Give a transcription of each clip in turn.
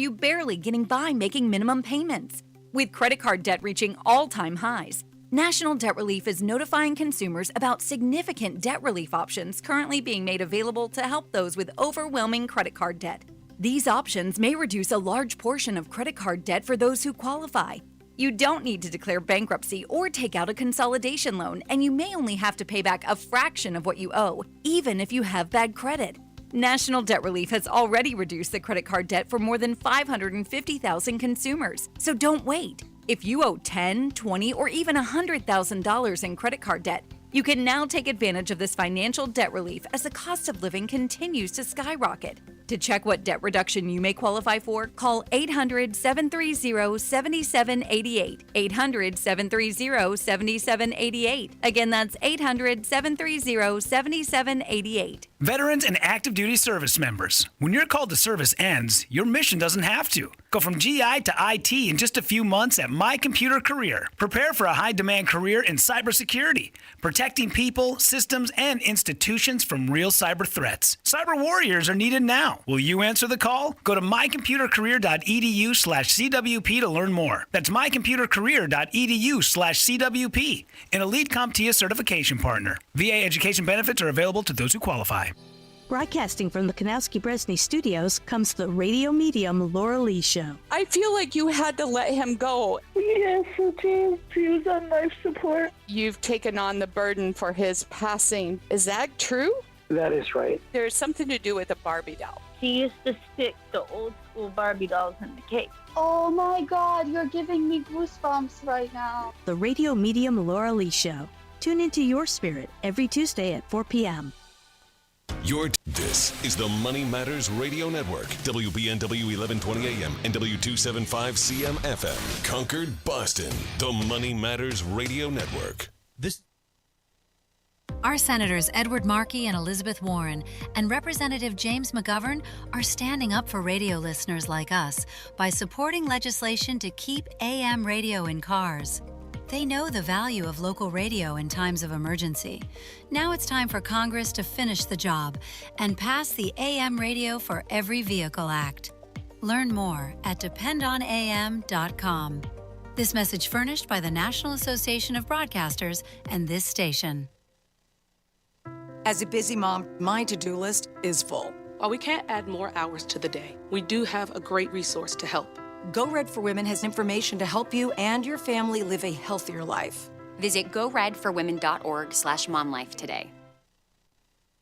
you barely getting by making minimum payments? With credit card debt reaching all-time highs, National Debt Relief is notifying consumers about significant debt relief options currently being made available to help those with overwhelming credit card debt. These options may reduce a large portion of credit card debt for those who qualify. You don't need to declare bankruptcy or take out a consolidation loan, and you may only have to pay back a fraction of what you owe, even if you have bad credit. National Debt Relief has already reduced the credit card debt for more than 550,000 consumers, so don't wait. If you owe $10,000, $20,000, or even $100,000 in credit card debt, you can now take advantage of this financial debt relief as the cost of living continues to skyrocket. To check what debt reduction you may qualify for, call 800-730-7788. 800-730-7788. Again, that's 800-730-7788. Veterans and active duty service members, when your call to service ends, your mission doesn't have to. Go from GI to IT in just a few months at My Computer Career. Prepare for a high-demand career in cybersecurity, protecting people, systems, and institutions from real cyber threats. Cyber warriors are needed now. Will you answer the call? Go to mycomputercareer.edu/CWP to learn more. That's mycomputercareer.edu/CWP, an Elite CompTIA certification partner. VA education benefits are available to those who qualify. Broadcasting from the Kanowski-Bresney studios comes the radio medium Laura Lee Show. I feel like you had to let him go. Yes, it is. He was on life support. You've taken on the burden for his passing. Is that true? That is right. There's something to do with a Barbie doll. He used to stick the old school Barbie dolls in the cake. Oh my God, you're giving me goosebumps right now. The radio medium Laura Lee Show. Tune into your spirit every Tuesday at 4 p.m. This is the Money Matters Radio Network, WBNW 1120 AM and W275 CM FM, Concord, Boston. The Money Matters Radio Network. Our Senators Edward Markey and Elizabeth Warren and Representative James McGovern are standing up for radio listeners like us by supporting legislation to keep AM radio in cars. They know the value of local radio in times of emergency. Now it's time for Congress to finish the job and pass the AM Radio for Every Vehicle Act. Learn more at dependonam.com. This message furnished by the National Association of Broadcasters and this station. As a busy mom, my to-do list is full. While we can't add more hours to the day, we do have a great resource to help. Go Red for Women has information to help you and your family live a healthier life. Visit goredforwomen.org/momlife today.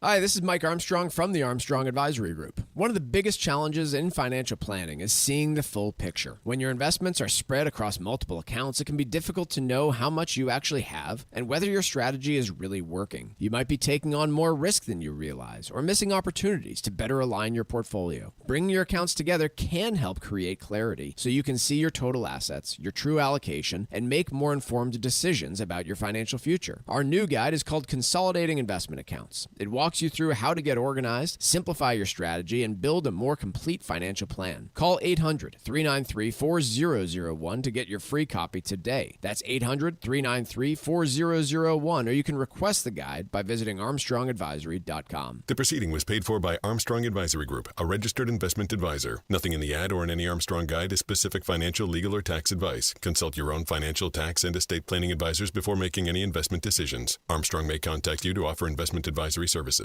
Hi, this is Mike Armstrong from the Armstrong Advisory Group. One of the biggest challenges in financial planning is seeing the full picture. When your investments are spread across multiple accounts, it can be difficult to know how much you actually have and whether your strategy is really working. You might be taking on more risk than you realize or missing opportunities to better align your portfolio. Bringing your accounts together can help create clarity so you can see your total assets, your true allocation, and make more informed decisions about your financial future. Our new guide is called Consolidating Investment Accounts. It walks you through how to get organized, simplify your strategy, and build a more complete financial plan. Call 800-393-4001 to get your free copy today. That's 800-393-4001, or you can request the guide by visiting armstrongadvisory.com. The proceeding was paid for by Armstrong Advisory Group, a registered investment advisor. Nothing in the ad or in any Armstrong guide is specific financial, legal, or tax advice. Consult your own financial, tax, and estate planning advisors before making any investment decisions. Armstrong may contact you to offer investment advisory services.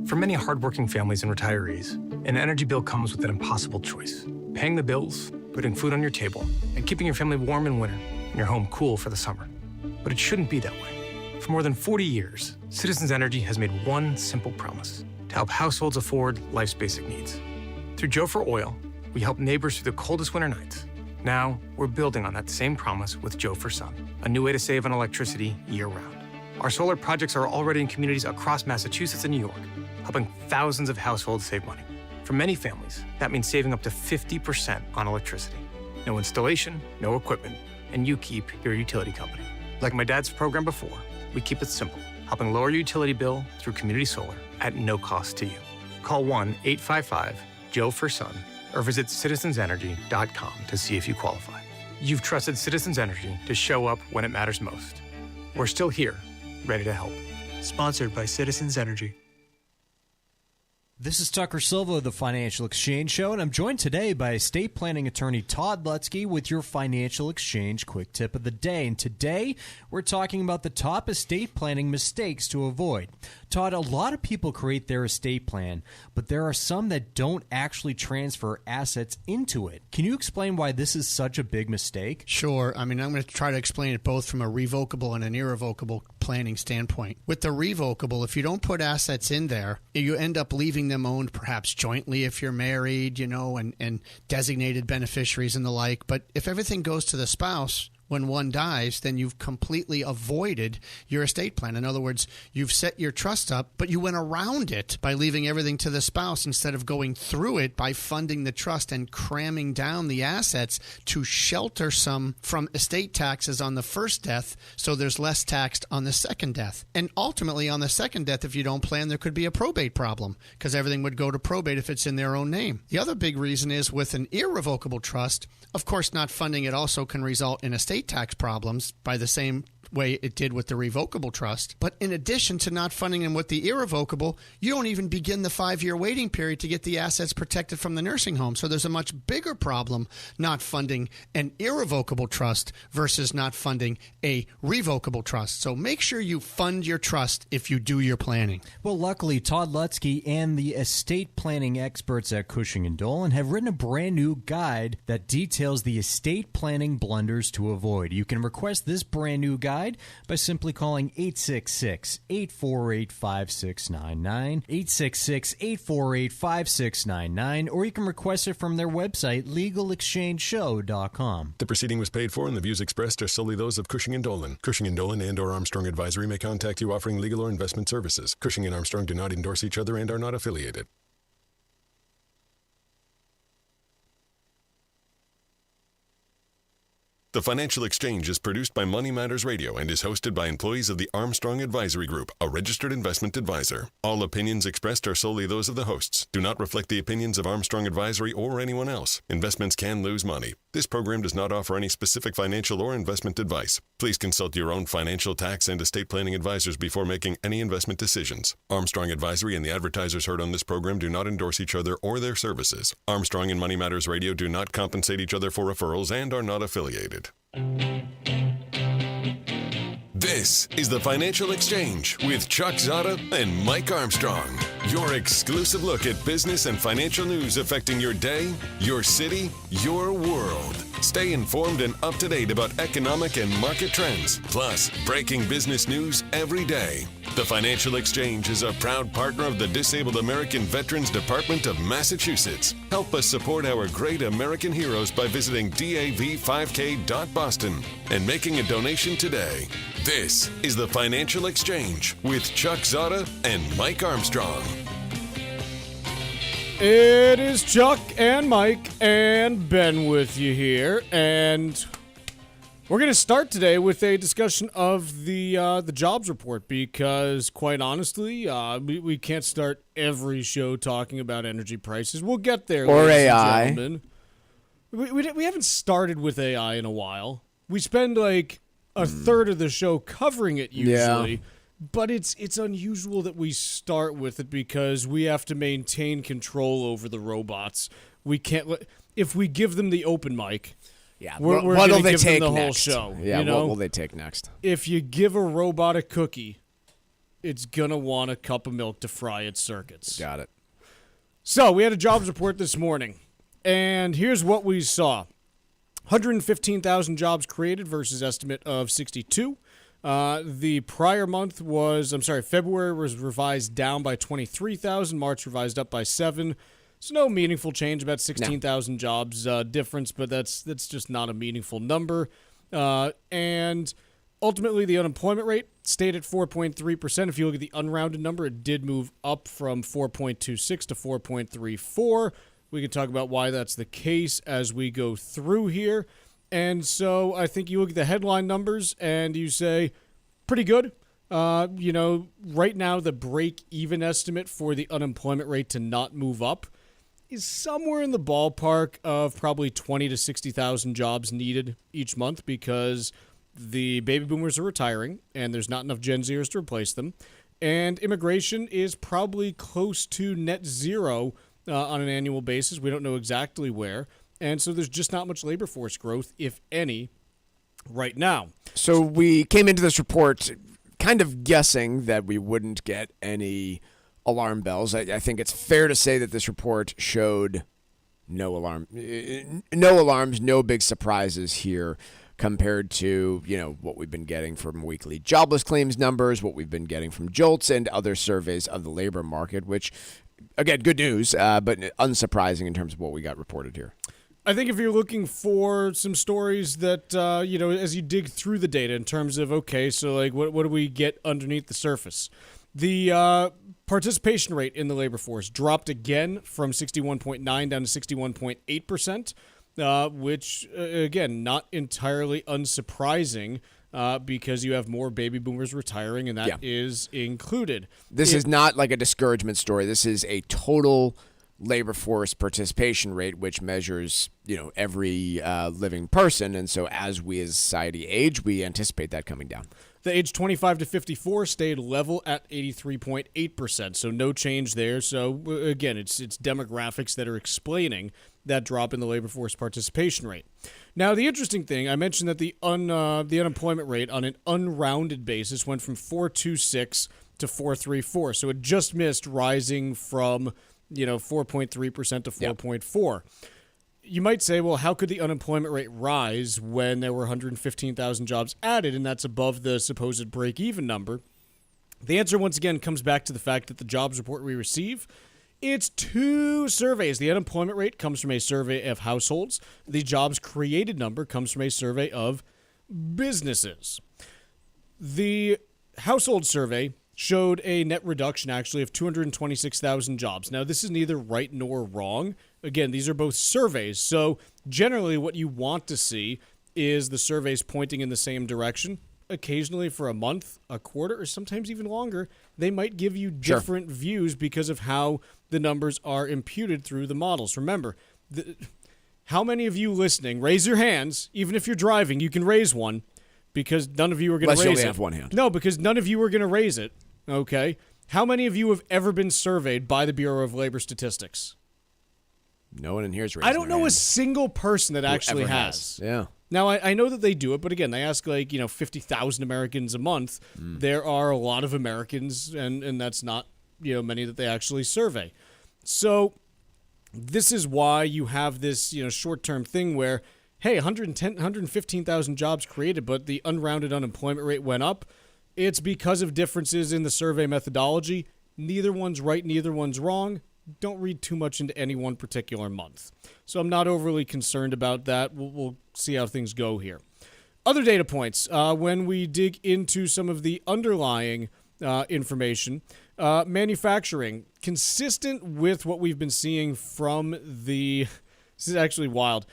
For many hardworking families and retirees, an energy bill comes with an impossible choice. Paying the bills, putting food on your table, and keeping your family warm in winter and your home cool for the summer. But it shouldn't be that way. For more than 40 years, Citizens Energy has made one simple promise: to help households afford life's basic needs. Through Joe for Oil, we help neighbors through the coldest winter nights. Now, we're building on that same promise with Joe for Sun, a new way to save on electricity year-round. Our solar projects are already in communities across Massachusetts and New York, helping thousands of households save money. For many families, that means saving up to 50% on electricity. No installation, no equipment, and you keep your utility company. Like my dad's program before, we keep it simple, helping lower your utility bill through community solar at no cost to you. Call 1-855-JOE-FOR-SUN or visit citizensenergy.com to see if you qualify. You've trusted Citizens Energy to show up when it matters most. We're still here, ready to help. Sponsored by Citizens Energy. This is Tucker Silva of the Financial Exchange Show, and I'm joined today by estate planning attorney Todd Lutzke with your Financial Exchange Quick Tip of the Day. And today, we're talking about the top estate planning mistakes to avoid. Todd, a lot of people create their estate plan, but there are some that don't actually transfer assets into it. Can you explain why this is such a big mistake? Sure. I'm going to try to explain it both from a revocable and an irrevocable planning standpoint. With the revocable, if you don't put assets in there, you end up leaving them owned perhaps jointly if you're married, and designated beneficiaries and the like. But if everything goes to the spouse when one dies, then you've completely avoided your estate plan. In other words, you've set your trust up, but you went around it by leaving everything to the spouse instead of going through it by funding the trust and cramming down the assets to shelter some from estate taxes on the first death, so there's less taxed on the second death. And ultimately, on the second death, if you don't plan, there could be a probate problem because everything would go to probate if it's in their own name. The other big reason is with an irrevocable trust, of course, not funding it also can result in estate tax problems by the same way it did with the revocable trust. But in addition to not funding them with the irrevocable, you don't even begin the 5-year waiting period to get the assets protected from the nursing home. So there's a much bigger problem not funding an irrevocable trust versus not funding a revocable trust. So make sure you fund your trust if you do your planning. Well, luckily, Todd Lutzke and the estate planning experts at Cushing & Dolan have written a brand new guide that details the estate planning blunders to avoid. You can request this brand new guide by simply calling 866-848-5699, 866-848-5699, or you can request it from their website, legalexchangeshow.com. The proceeding was paid for, and the views expressed are solely those of Cushing & Dolan. Cushing & Dolan and or Armstrong Advisory may contact you offering legal or investment services. Cushing and Armstrong do not endorse each other and are not affiliated. The Financial Exchange is produced by Money Matters Radio and is hosted by employees of the Armstrong Advisory Group, a registered investment advisor. All opinions expressed are solely those of the hosts, do not reflect the opinions of Armstrong Advisory or anyone else. Investments can lose money. This program does not offer any specific financial or investment advice. Please consult your own financial, tax, and estate planning advisors before making any investment decisions. Armstrong Advisory and the advertisers heard on this program do not endorse each other or their services. Armstrong and Money Matters Radio do not compensate each other for referrals and are not affiliated. This is the Financial Exchange with Chuck Zodda and Mike Armstrong. Your exclusive look at business and financial news affecting your day, your city, your world. Stay informed and up to date about economic and market trends, plus breaking business news every day. The Financial Exchange is a proud partner of the Disabled American Veterans Department of Massachusetts. Help us support our great American heroes by visiting dav5k.boston and making a donation today. This is the Financial Exchange with Chuck Zodda and Mike Armstrong. It is Chuck and Mike and Ben with you here, and we're going to start today with a discussion of the jobs report because, quite honestly, we can't start every show talking about energy prices. We'll get there, or AI. And gentlemen. We haven't started with AI in a while. We spend like a third of the show covering it usually. Yeah. But it's unusual that we start with it because we have to maintain control over the robots. We can't if we give them the open mic. Yeah, we're what will they take the next? Whole show. Yeah, what will they take next? If you give a robot a cookie, it's gonna want a cup of milk to fry its circuits. Got it. So we had a jobs report this morning, and here's what we saw: 115,000 jobs created versus estimate of 62. The prior month February was revised down by 23,000, March revised up by 7. So no meaningful change, about 16,000 jobs difference, but that's just not a meaningful number. And ultimately, the unemployment rate stayed at 4.3%. If you look at the unrounded number, it did move up from 4.26 to 4.34. We can talk about why that's the case as we go through here. And so I think you look at the headline numbers and you say, pretty good. Right now the break-even estimate for the unemployment rate to not move up is somewhere in the ballpark of probably 20 to 60,000 jobs needed each month because the baby boomers are retiring and there's not enough Gen Zers to replace them. And immigration is probably close to net zero on an annual basis. We don't know exactly where. And so there's just not much labor force growth, if any, right now. So we came into this report kind of guessing that we wouldn't get any alarm bells. I think it's fair to say that this report showed no alarms, no big surprises here compared to, what we've been getting from weekly jobless claims numbers, what we've been getting from JOLTS and other surveys of the labor market, which, again, good news, but unsurprising in terms of what we got reported here. I think if you're looking for some stories that, as you dig through the data in terms of, okay, so like what do we get underneath the surface? The participation rate in the labor force dropped again from 61.9 down to 61.8%, which, again, not entirely unsurprising because you have more baby boomers retiring, and that is included. This is not like a discouragement story. This is a total labor force participation rate, which measures, every living person. And so as we as society age, we anticipate that coming down. The age 25 to 54 stayed level at 83.8%, so no change there. So, again, it's demographics that are explaining that drop in the labor force participation rate. Now, the interesting thing, I mentioned that the unemployment rate on an unrounded basis went from 4.26 to 4.34, so it just missed rising from 4.3% to 4.4. You might say, well, how could the unemployment rate rise when there were 115,000 jobs added and that's above the supposed break-even number? The answer, once again, comes back to the fact that the jobs report we receive, it's two surveys. The unemployment rate comes from a survey of households. The jobs created number comes from a survey of businesses. The household survey showed a net reduction, actually, of 226,000 jobs. Now, this is neither right nor wrong. Again, these are both surveys, so generally what you want to see is the surveys pointing in the same direction. Occasionally for a month, a quarter, or sometimes even longer, they might give you different views because of how the numbers are imputed through the models. Remember, how many of you listening, raise your hands, even if you're driving, you can raise one, because none of you are going to raise it. Unless you only have one hand. No, because none of you are going to raise it. Okay. How many of you have ever been surveyed by the Bureau of Labor Statistics? No one in here is raising I don't their know hand. a single person that actually has. Yeah. Now, I know that they do it, but again, they ask 50,000 Americans a month. There are a lot of Americans, and that's not, many that they actually survey. So this is why you have this, short-term thing where, hey, 115,000 jobs created, but the unrounded unemployment rate went up. It's because of differences in the survey methodology. Neither one's right, neither one's wrong. Don't read too much into any one particular month. So I'm not overly concerned about that. We'll see how things go here. Other data points, when we dig into some of the underlying information, manufacturing, consistent with what we've been seeing from this is actually wild.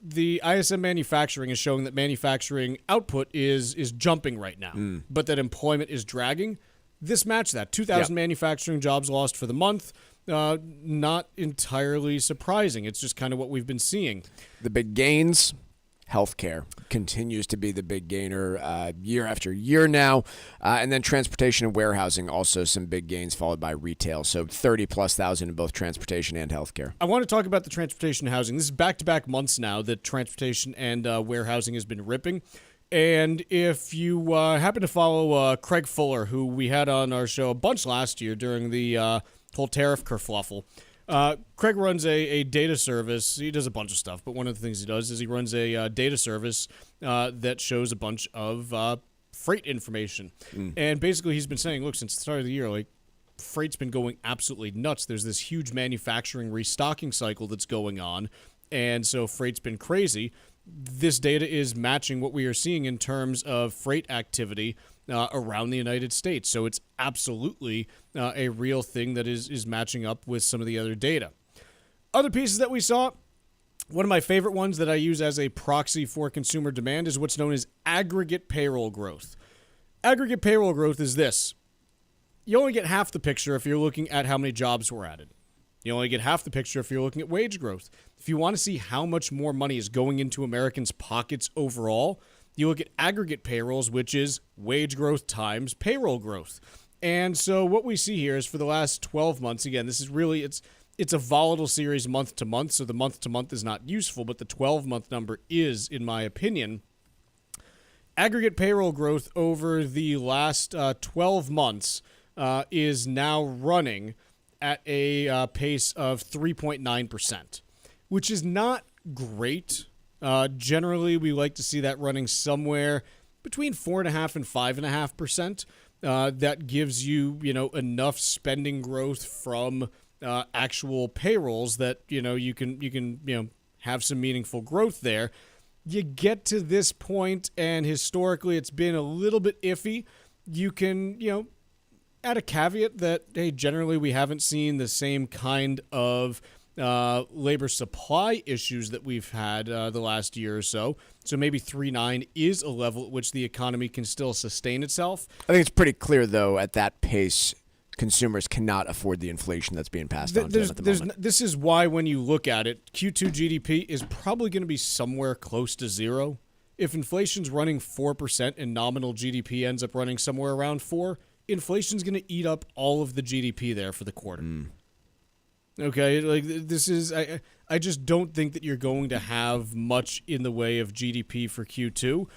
The ISM manufacturing is showing that manufacturing output is jumping right now, but that employment is dragging. This matched that. 2,000 manufacturing jobs lost for the month. Not entirely surprising. It's just kind of what we've been seeing. The big gains, healthcare continues to be the big gainer year after year now. And then transportation and warehousing, also some big gains, followed by retail. So 30+ thousand in both transportation and healthcare. I want to talk about the transportation and housing. This is back-to-back months now that transportation and warehousing has been ripping. And if you happen to follow Craig Fuller, who we had on our show a bunch last year during the whole tariff kerfluffle, Craig runs a data service. He does a bunch of stuff, but one of the things he does is he runs a data service that shows a bunch of freight information. And basically he's been saying, look, since the start of the year, freight's been going absolutely nuts. There's this huge manufacturing restocking cycle that's going on, and so freight's been crazy. This data is matching what we are seeing in terms of freight activity around the United States. So it's absolutely a real thing that is matching up with some of the other data. Other pieces that we saw, one of my favorite ones that I use as a proxy for consumer demand is what's known as aggregate payroll growth. Aggregate payroll growth is this. You only get half the picture if you're looking at how many jobs were added. You only get half the picture if you're looking at wage growth. If you want to see how much more money is going into Americans' pockets overall, you look at aggregate payrolls, which is wage growth times payroll growth. And so what we see here is for the last 12 months, again, this is really, it's a volatile series month to month, so the month to month is not useful, but the 12-month number is, in my opinion. Aggregate payroll growth over the last 12 months is now running at a pace of 3.9%, which is not great. Generally, we like to see that running somewhere between 4.5% and 5.5%. That gives you, enough spending growth from actual payrolls that, you can have some meaningful growth there. You get to this point, and historically it's been a little bit iffy. You can, add a caveat that, hey, generally we haven't seen the same kind of labor supply issues that we've had the last year or so. So maybe 3.9 is a level at which the economy can still sustain itself. I think it's pretty clear, though, at that pace, consumers cannot afford the inflation that's being passed on to them at the moment. This is why when you look at it, Q2 GDP is probably going to be somewhere close to zero. If inflation's running 4% and nominal GDP ends up running somewhere around 4%, inflation's going to eat up all of the GDP there for the quarter. Okay, like this is, I just don't think that you're going to have much in the way of GDP for Q2.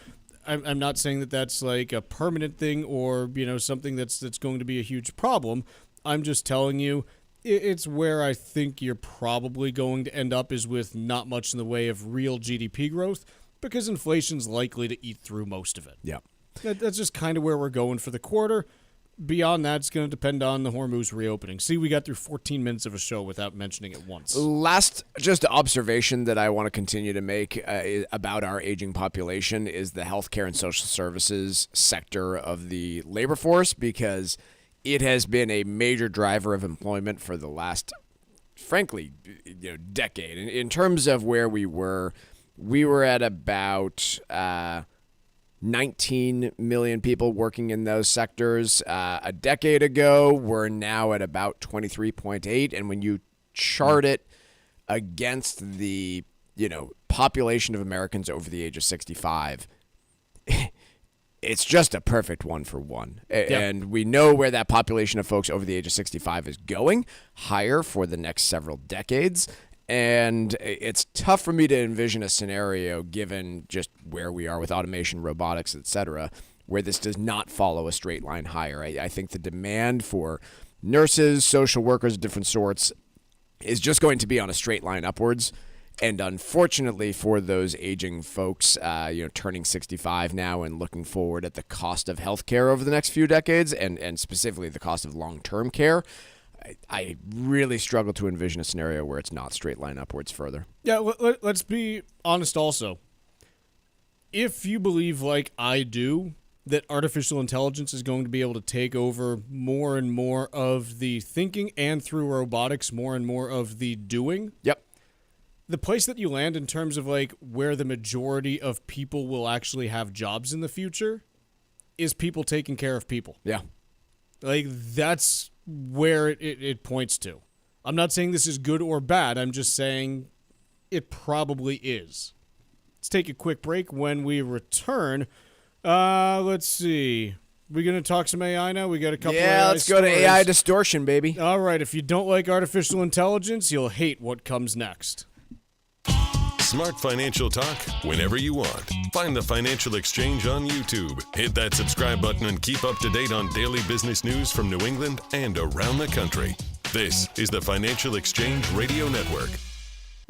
I'm not saying that that's like a permanent thing or, something that's going to be a huge problem. I'm just telling you it's where I think you're probably going to end up is with not much in the way of real GDP growth because inflation's likely to eat through most of it. Yeah. That's just kind of where we're going for the quarter. Beyond that, it's going to depend on the Hormuz reopening. See, we got through 14 minutes of a show without mentioning it once. Last just observation that I want to continue to make about our aging population is the healthcare and social services sector of the labor force, because it has been a major driver of employment for the last, frankly, decade. In terms of where we were at about 19 million people working in those sectors a decade ago. We're now at about 23.8, and when you chart it against the population of Americans over the age of 65, it's just a perfect 1-for-1. And we know where that population of folks over the age of 65 is going, higher for the next several decades. And it's tough for me to envision a scenario, given just where we are with automation, robotics, et cetera, where this does not follow a straight line higher. I think the demand for nurses, social workers of different sorts is just going to be on a straight line upwards. And unfortunately for those aging folks, turning 65 now and looking forward at the cost of healthcare over the next few decades, and specifically the cost of long-term care, I really struggle to envision a scenario where it's not straight line upwards further. Yeah, let's be honest also. If you believe, like I do, that artificial intelligence is going to be able to take over more and more of the thinking and through robotics, more and more of the doing. Yep. The place that you land in terms of like where the majority of people will actually have jobs in the future is people taking care of people. Yeah. Like that's where it points to. I'm not saying this is good or bad. I'm just saying it probably is. Let's take a quick break. When we return, let's see. We're going to talk some AI now? We got a couple of AI let's go to AI distortion, baby. All right. If you don't like artificial intelligence, you'll hate what comes next. Smart financial talk whenever you want. Find the Financial Exchange on YouTube. Hit that subscribe button and keep up to date on daily business news from New England and around the country. This is the Financial Exchange Radio Network.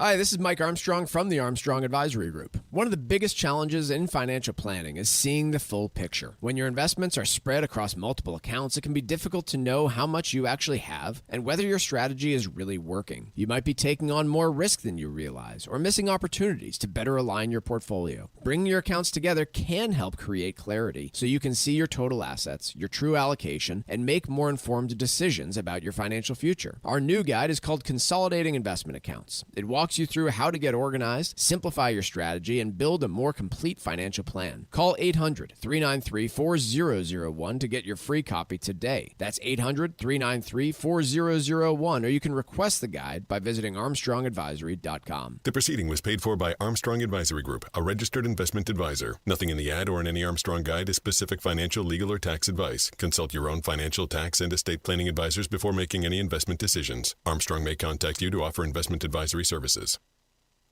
Hi, this is Mike Armstrong from the Armstrong Advisory Group. One of the biggest challenges in financial planning is seeing the full picture. When your investments are spread across multiple accounts, it can be difficult to know how much you actually have and whether your strategy is really working. You might be taking on more risk than you realize or missing opportunities to better align your portfolio. Bringing your accounts together can help create clarity so you can see your total assets, your true allocation, and make more informed decisions about your financial future. Our new guide is called Consolidating Investment Accounts. It walks you through how to get organized, simplify your strategy, and build a more complete financial plan. Call 800-393-4001 to get your free copy today. That's 800-393-4001, or you can request the guide by visiting armstrongadvisory.com. The proceeding was paid for by Armstrong Advisory Group, a registered investment advisor. Nothing in the ad or in any Armstrong guide is specific financial, legal, or tax advice. Consult your own financial, tax, and estate planning advisors before making any investment decisions. Armstrong may contact you to offer investment advisory services.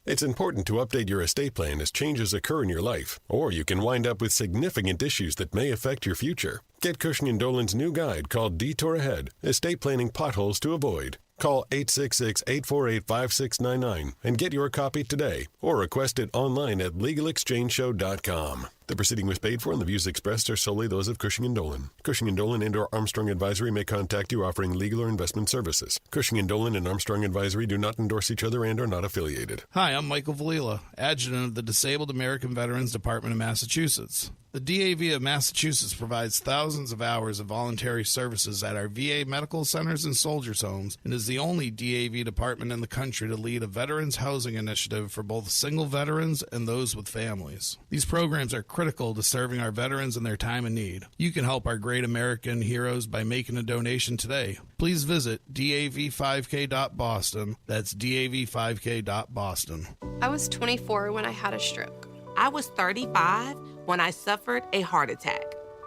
It's important to update your estate plan as changes occur in your life, or you can wind up with significant issues that may affect your future. Get Cushing & Dolan's new guide called Detour Ahead, Estate Planning Potholes to Avoid. Call 866-848-5699 and get your copy today, or request it online at legalexchangeshow.com. The proceeding was paid for and the views expressed are solely those of Cushing & Dolan. Cushing & Dolan and/or Armstrong Advisory may contact you offering legal or investment services. Cushing & Dolan and Armstrong Advisory do not endorse each other and are not affiliated. Hi, I'm Michael Valila, Adjutant of the Disabled American Veterans Department of Massachusetts. The DAV of Massachusetts provides thousands of hours of voluntary services at our VA medical centers and soldiers' homes and is the only DAV department in the country to lead a veterans housing initiative for both single veterans and those with families. These programs are critical to serving our veterans in their time of need. You can help our great American heroes by making a donation today. Please visit dav5k.boston. That's dav5k.boston. I was 24 when I had a stroke. I was 35 when I suffered a heart attack.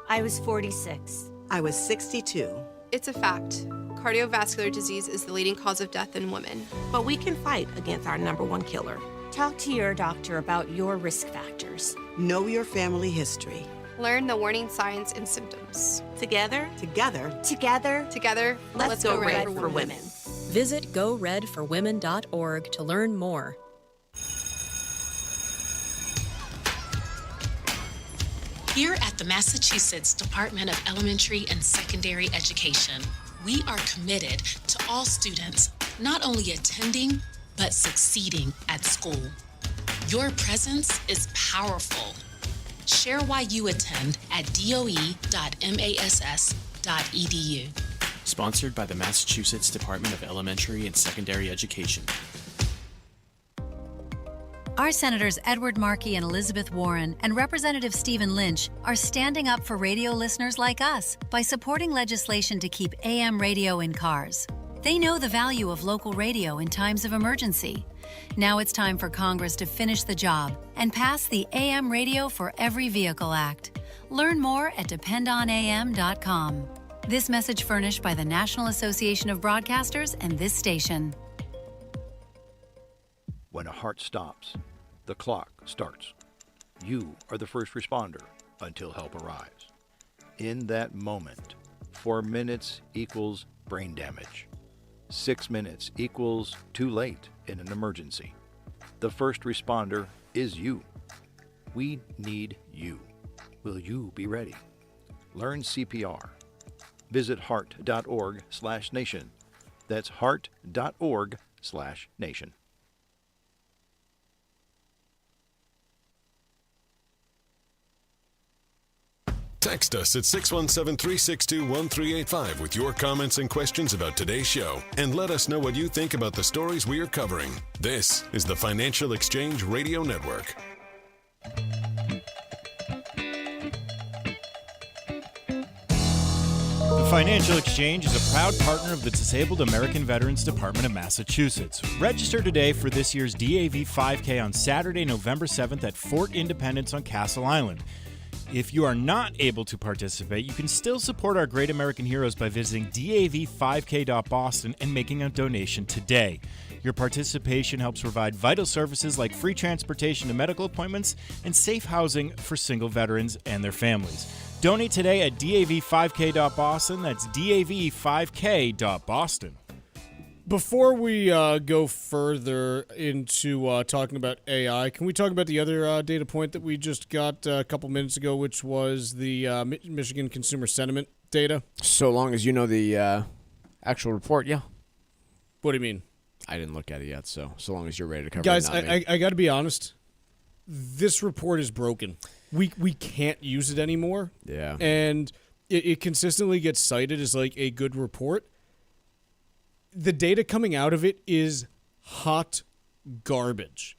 I was 46. I was 62. It's a fact. Cardiovascular disease is the leading cause of death in women. But we can fight against our number one killer. Talk to your doctor about your risk factors. Know your family history. Learn the warning signs and symptoms. Together, let's go red for women. Visit goredforwomen.org to learn more. Here at the Massachusetts Department of Elementary and Secondary Education, we are committed to all students not only attending, but succeeding at school. Your presence is powerful. Share why you attend at doe.mass.edu. Sponsored by the Massachusetts Department of Elementary and Secondary Education. Our Senators Edward Markey and Elizabeth Warren and Representative Stephen Lynch are standing up for radio listeners like us by supporting legislation to keep AM radio in cars. They know the value of local radio in times of emergency. Now it's time for Congress to finish the job and pass the AM Radio for Every Vehicle Act. Learn more at dependonam.com. This message furnished by the National Association of Broadcasters and this station. When a heart stops, the clock starts. You are the first responder until help arrives. In that moment, 4 minutes equals brain damage. 6 minutes equals too late in an emergency. The first responder is you. We need you. Will you be ready? Learn CPR. Visit heart.org/nation. That's heart.org/nation. Text us at 617-362-1385 with your comments and questions about today's show, and let us know what you think about the stories we are covering. This is the Financial Exchange Radio Network. The Financial Exchange is a proud partner of the Disabled American Veterans Department of Massachusetts. Register today for this year's DAV 5K on Saturday, November 7th at Fort Independence on Castle Island. If you are not able to participate, you can still support our great American heroes by visiting dav5k.boston and making a donation today. Your participation helps provide vital services like free transportation to medical appointments and safe housing for single veterans and their families. Donate today at dav5k.boston. That's dav5k.boston. Before we go further into talking about AI, can we talk about the other data point that we just got a couple minutes ago, which was the Michigan consumer sentiment data? So long as you know the actual report, yeah. What do you mean? I didn't look at it yet, so long as you're ready to cover Guys, it. Guys, I got to be honest. This report is broken. We can't use it anymore. Yeah. And it consistently gets cited as like a good report. The data coming out of it is hot garbage.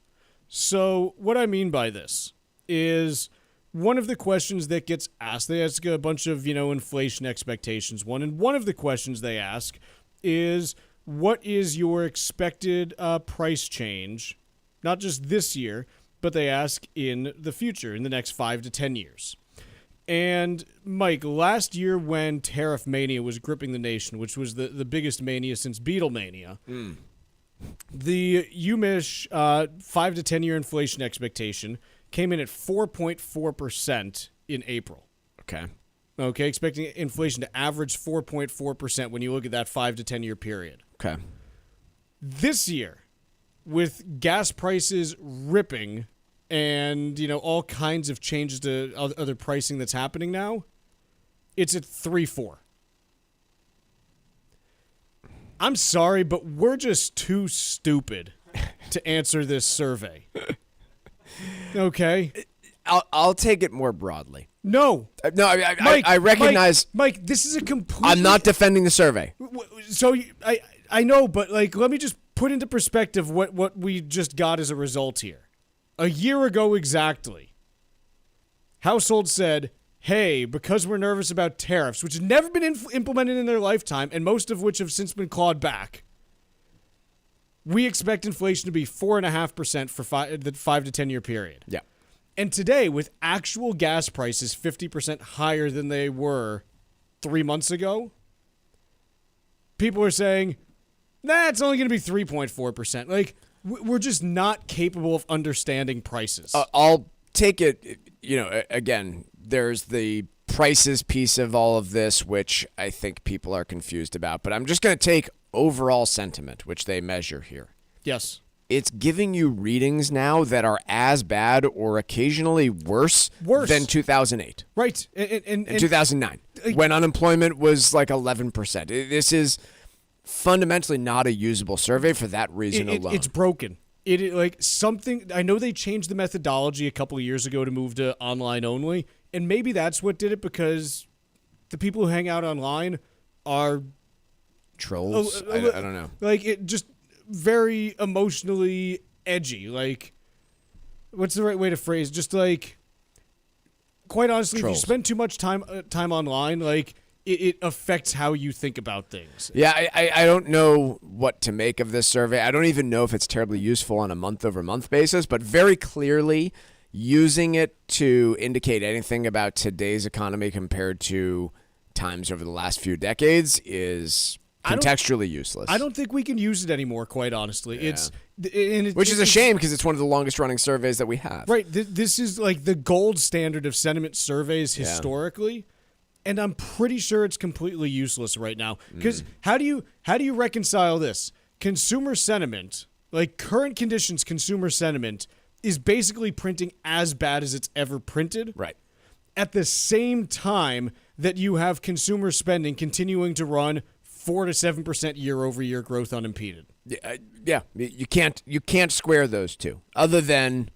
So what I mean by this is one of the questions that gets asked, they ask a bunch of, inflation expectations. One of the questions they ask is, what is your expected price change, not just this year, but they ask in the future, in the next 5 to 10 years. And Mike, last year when tariff mania was gripping the nation, which was the biggest mania since Beatlemania, the UMISH 5 to 10 year inflation expectation came in at 4.4% in April. Okay, expecting inflation to average 4.4% when you look at that 5 to 10 year period. Okay. This year, with gas prices ripping and, all kinds of changes to other pricing that's happening now, it's at 3.4. I'm sorry, but we're just too stupid to answer this survey. Okay? I'll take it more broadly. No. No, I recognize... Mike, this is a complete... I'm not defending the survey. So, I know, but, let me just put into perspective what we just got as a result here. A year ago exactly, households said, hey, because we're nervous about tariffs, which have never been implemented in their lifetime, and most of which have since been clawed back, we expect inflation to be 4.5% for the 5 to 10 year period. Yeah. And today, with actual gas prices 50% higher than they were 3 months ago, people are saying, nah, it's only going to be 3.4%. We're just not capable of understanding prices. I'll take it, again, there's the prices piece of all of this, which I think people are confused about. But I'm just going to take overall sentiment, which they measure here. Yes. It's giving you readings now that are as bad or occasionally worse. Than 2008. Right. And 2009, when unemployment was like 11%. This is fundamentally not a usable survey for that reason alone. It's broken. Something. I know they changed the methodology a couple of years ago to move to online only, and maybe that's what did it, because the people who hang out online are trolls. I don't know. It just very emotionally edgy. What's the right way to phrase? Just quite honestly, trolls. If you spend too much time online, it affects how you think about things. Yeah, I don't know what to make of this survey. I don't even know if it's terribly useful on a month-over-month basis, but very clearly using it to indicate anything about today's economy compared to times over the last few decades is contextually useless. I don't think we can use it anymore, quite honestly. Yeah. Which is a shame, because it's one of the longest-running surveys that we have. Right. This is the gold standard of sentiment surveys historically. Yeah. And I'm pretty sure it's completely useless right now. Because how do you reconcile this? Consumer sentiment, current conditions consumer sentiment, is basically printing as bad as it's ever printed. Right. At the same time that you have consumer spending continuing to run 4 to 7% year-over-year growth unimpeded. Yeah. You can't square those two. Other than...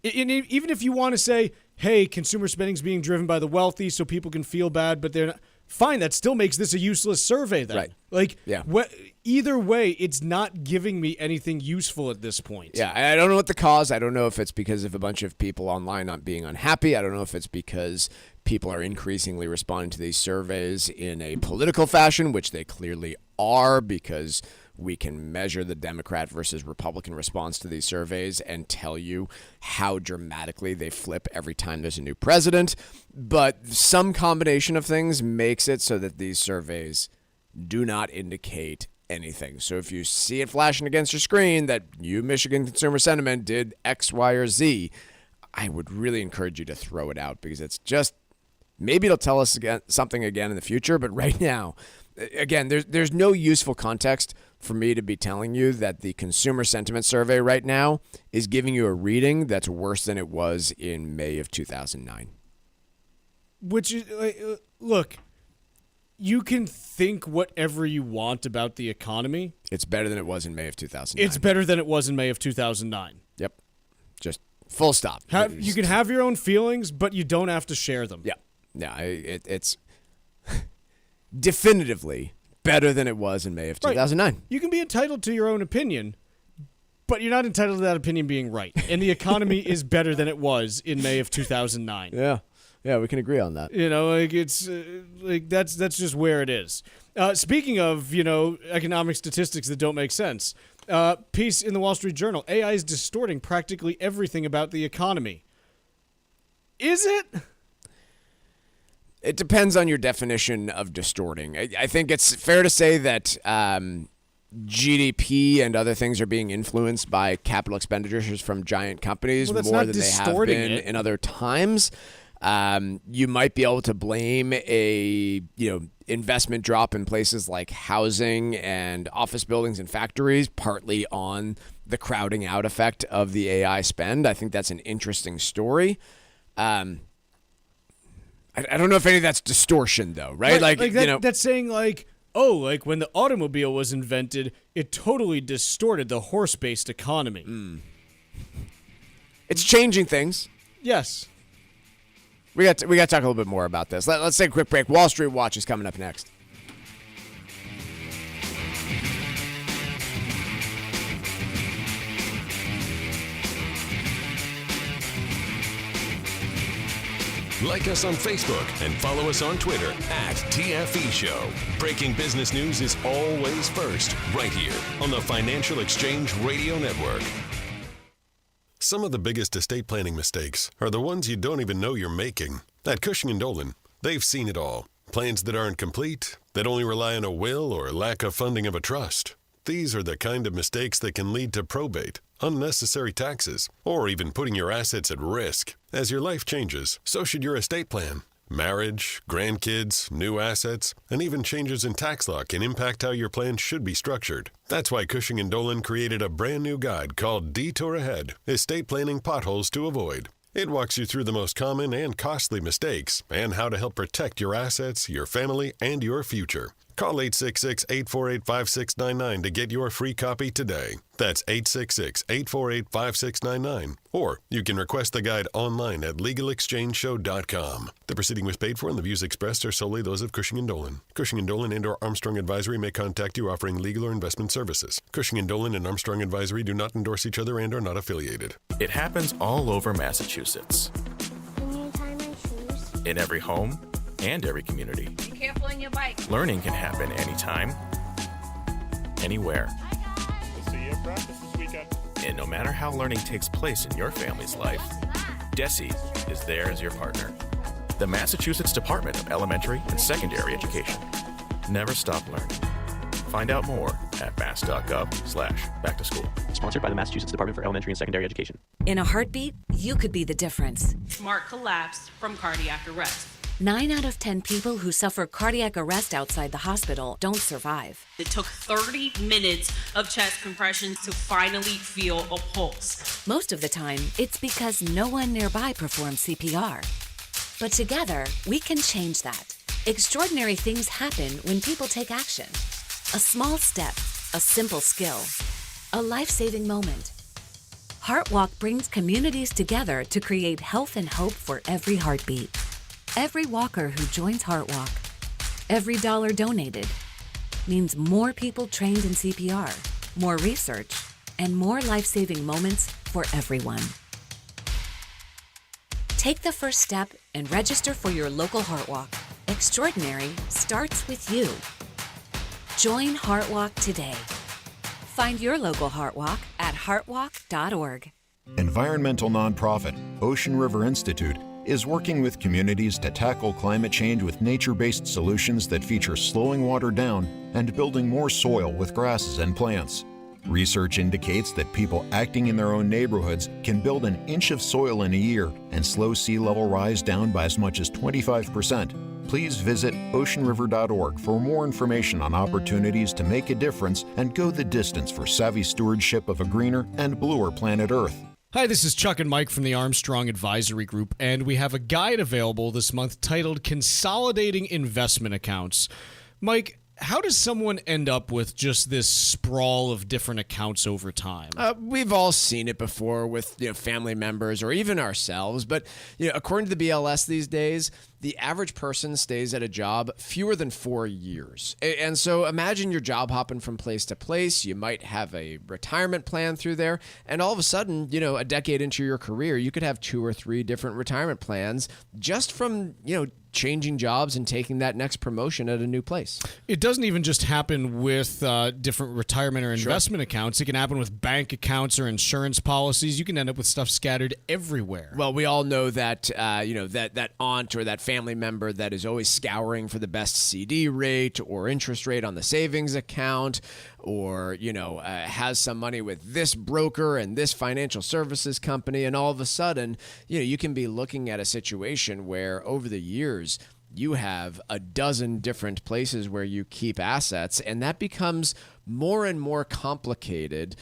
Even if you want to say, hey, consumer spending is being driven by the wealthy so people can feel bad, but they're not. Fine, that still makes this a useless survey then. Right. Either way, it's not giving me anything useful at this point. Yeah, I don't know what the cause. I don't know if it's because of a bunch of people online not being unhappy. I don't know if it's because people are increasingly responding to these surveys in a political fashion, which they clearly are, because we can measure the Democrat versus Republican response to these surveys and tell you how dramatically they flip every time there's a new president. But some combination of things makes it so that these surveys do not indicate anything. So if you see it flashing against your screen that Michigan consumer sentiment did X, Y, or Z, I would really encourage you to throw it out, because it's just, maybe it'll tell us something again in the future. But right now, again, there's no useful context for me to be telling you that the consumer sentiment survey right now is giving you a reading that's worse than it was in May of 2009. Which is, look, you can think whatever you want about the economy. It's better than it was in May of 2009. It's better than it was in May of 2009. Yep. Just full stop. You can have your own feelings, but you don't have to share them. Yeah. Yeah, it's definitively better than it was in May of 2009. Right. You can be entitled to your own opinion, But you're not entitled to that opinion being right. And the economy is better than it was in May of 2009. Yeah, we can agree on that. You know, like it's like that's just where it is. Speaking of, economic statistics that don't make sense, piece in the Wall Street Journal: AI is distorting practically everything about the economy. Is it? It depends on your definition of distorting. I think it's fair to say that GDP and other things are being influenced by capital expenditures from giant companies more than they have been in other times. You might be able to blame a investment drop in places like housing and office buildings and factories partly on the crowding out effect of the AI spend. I think that's an interesting story. I don't know if any of that's distortion though, right? That's saying when the automobile was invented, it totally distorted the horse-based economy. It's changing things. Yes. We got to talk a little bit more about this. Let's take a quick break. Wall Street Watch is coming up next. Like us on Facebook and follow us on Twitter @TFE Show. Breaking business news is always first, right here on the Financial Exchange Radio Network. Some of the biggest estate planning mistakes are the ones you don't even know you're making. At Cushing & Dolan, they've seen it all. Plans that aren't complete, that only rely on a will or lack of funding of a trust. These are the kind of mistakes that can lead to probate, unnecessary taxes, or even putting your assets at risk. As your life changes, so should your estate plan. Marriage, grandkids, new assets, and even changes in tax law can impact how your plan should be structured. That's why Cushing & Dolan created a brand new guide called Detour Ahead, Estate Planning Potholes to Avoid. It walks you through the most common and costly mistakes and how to help protect your assets, your family, and your future. Call 866-848-5699 to get your free copy today. That's 866-848-5699. Or you can request the guide online at legalexchangeshow.com. The proceeding was paid for and the views expressed are solely those of Cushing & Dolan. Cushing & Dolan and/or Armstrong Advisory may contact you offering legal or investment services. Cushing & Dolan and Armstrong Advisory do not endorse each other and are not affiliated. It happens all over Massachusetts. Can you tie my shoes? In every home and every community. Be careful on your bike. Learning can happen anytime, anywhere. We'll see you at practice this weekend. And no matter how learning takes place in your family's life, DESE is there as your partner. The Massachusetts Department of Elementary and Secondary Education. Never stop learning. Find out more at mass.gov/back-to-school. Sponsored by the Massachusetts Department for Elementary and Secondary Education. In a heartbeat, you could be the difference. Mark collapsed from cardiac arrest. 9 out of 10 people who suffer cardiac arrest outside the hospital don't survive. It took 30 minutes of chest compressions to finally feel a pulse. Most of the time, it's because no one nearby performs CPR. But together, we can change that. Extraordinary things happen when people take action. A small step, a simple skill, a life-saving moment. HeartWalk brings communities together to create health and hope for every heartbeat. Every walker who joins HeartWalk, every dollar donated, means more people trained in CPR, more research, and more life-saving moments for everyone. Take the first step and register for your local HeartWalk. Extraordinary starts with you. Join HeartWalk today. Find your local HeartWalk at heartwalk.org. Environmental nonprofit Ocean River Institute is working with communities to tackle climate change with nature-based solutions that feature slowing water down and building more soil with grasses and plants. Research indicates that people acting in their own neighborhoods can build an inch of soil in a year and slow sea level rise down by as much as 25%. Please visit oceanriver.org for more information on opportunities to make a difference and go the distance for savvy stewardship of a greener and bluer planet Earth. Hi, this is Chuck and Mike from the Armstrong Advisory Group, and we have a guide available this month titled Consolidating Investment Accounts. Mike, how does someone end up with just this sprawl of different accounts over time? We've all seen it before with family members or even ourselves, but according to the BLS these days, the average person stays at a job fewer than 4 years. And so imagine you're job hopping from place to place. You might have a retirement plan through there. And all of a sudden, a decade into your career, you could have 2 or 3 different retirement plans just from, changing jobs and taking that next promotion at a new place. It doesn't even just happen with different retirement or investment accounts. It can happen with bank accounts or insurance policies. You can end up with stuff scattered everywhere. Well, we all know that, that aunt or that family member that is always scouring for the best CD rate or interest rate on the savings account, or, has some money with this broker and this financial services company. And all of a sudden, you can be looking at a situation where over the years, you have a dozen different places where you keep assets, and that becomes more and more complicated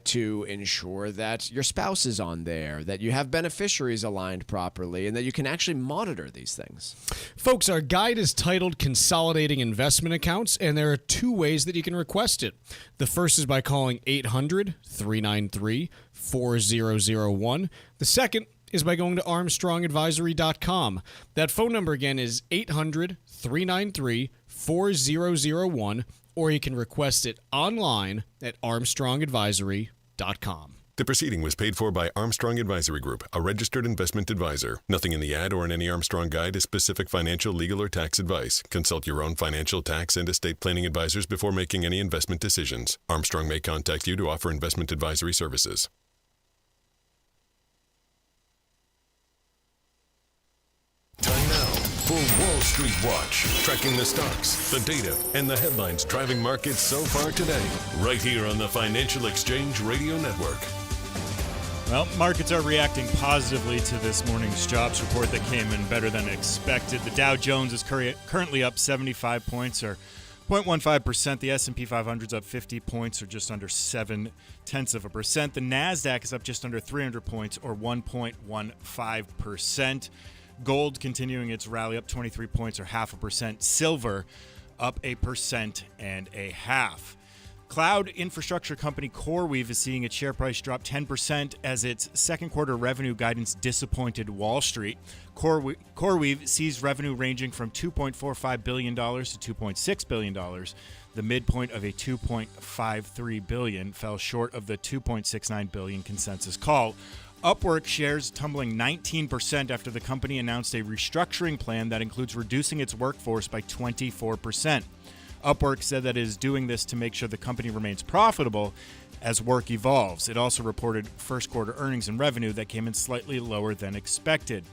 to ensure that your spouse is on there, that you have beneficiaries aligned properly, and that you can actually monitor these things. Folks, our guide is titled Consolidating Investment Accounts, and there are 2 ways that you can request it. The first is by calling 800-393-4001. The second is by going to armstrongadvisory.com. That phone number again is 800-393-4001, or you can request it online at armstrongadvisory.com. The proceeding was paid for by Armstrong Advisory Group, a registered investment advisor. Nothing in the ad or in any Armstrong guide is specific financial, legal, or tax advice. Consult your own financial, tax, and estate planning advisors before making any investment decisions. Armstrong may contact you to offer investment advisory services. Time now for Wall Street Watch, tracking the stocks, the data, and the headlines driving markets so far today, right here on the Financial Exchange Radio Network. Well, markets are reacting positively to this morning's jobs report that came in better than expected. The Dow Jones is currently up 75 points, or 0.15%. The S&P 500 is up 50 points, or just under 0.7%. The NASDAQ is up just under 300 points, or 1.15%. Gold continuing its rally, up 23 points, or 0.5%. Silver up 1.5%. Cloud infrastructure company CoreWeave is seeing its share price drop 10% as its second quarter revenue guidance disappointed Wall Street. CoreWeave sees revenue ranging from $2.45 billion to $2.6 billion. The midpoint of a $2.53 billion fell short of the $2.69 billion consensus call. Upwork shares tumbling 19% after the company announced a restructuring plan that includes reducing its workforce by 24%. Upwork said that it is doing this to make sure the company remains profitable as work evolves. It also reported first quarter earnings and revenue that came in slightly lower than expected.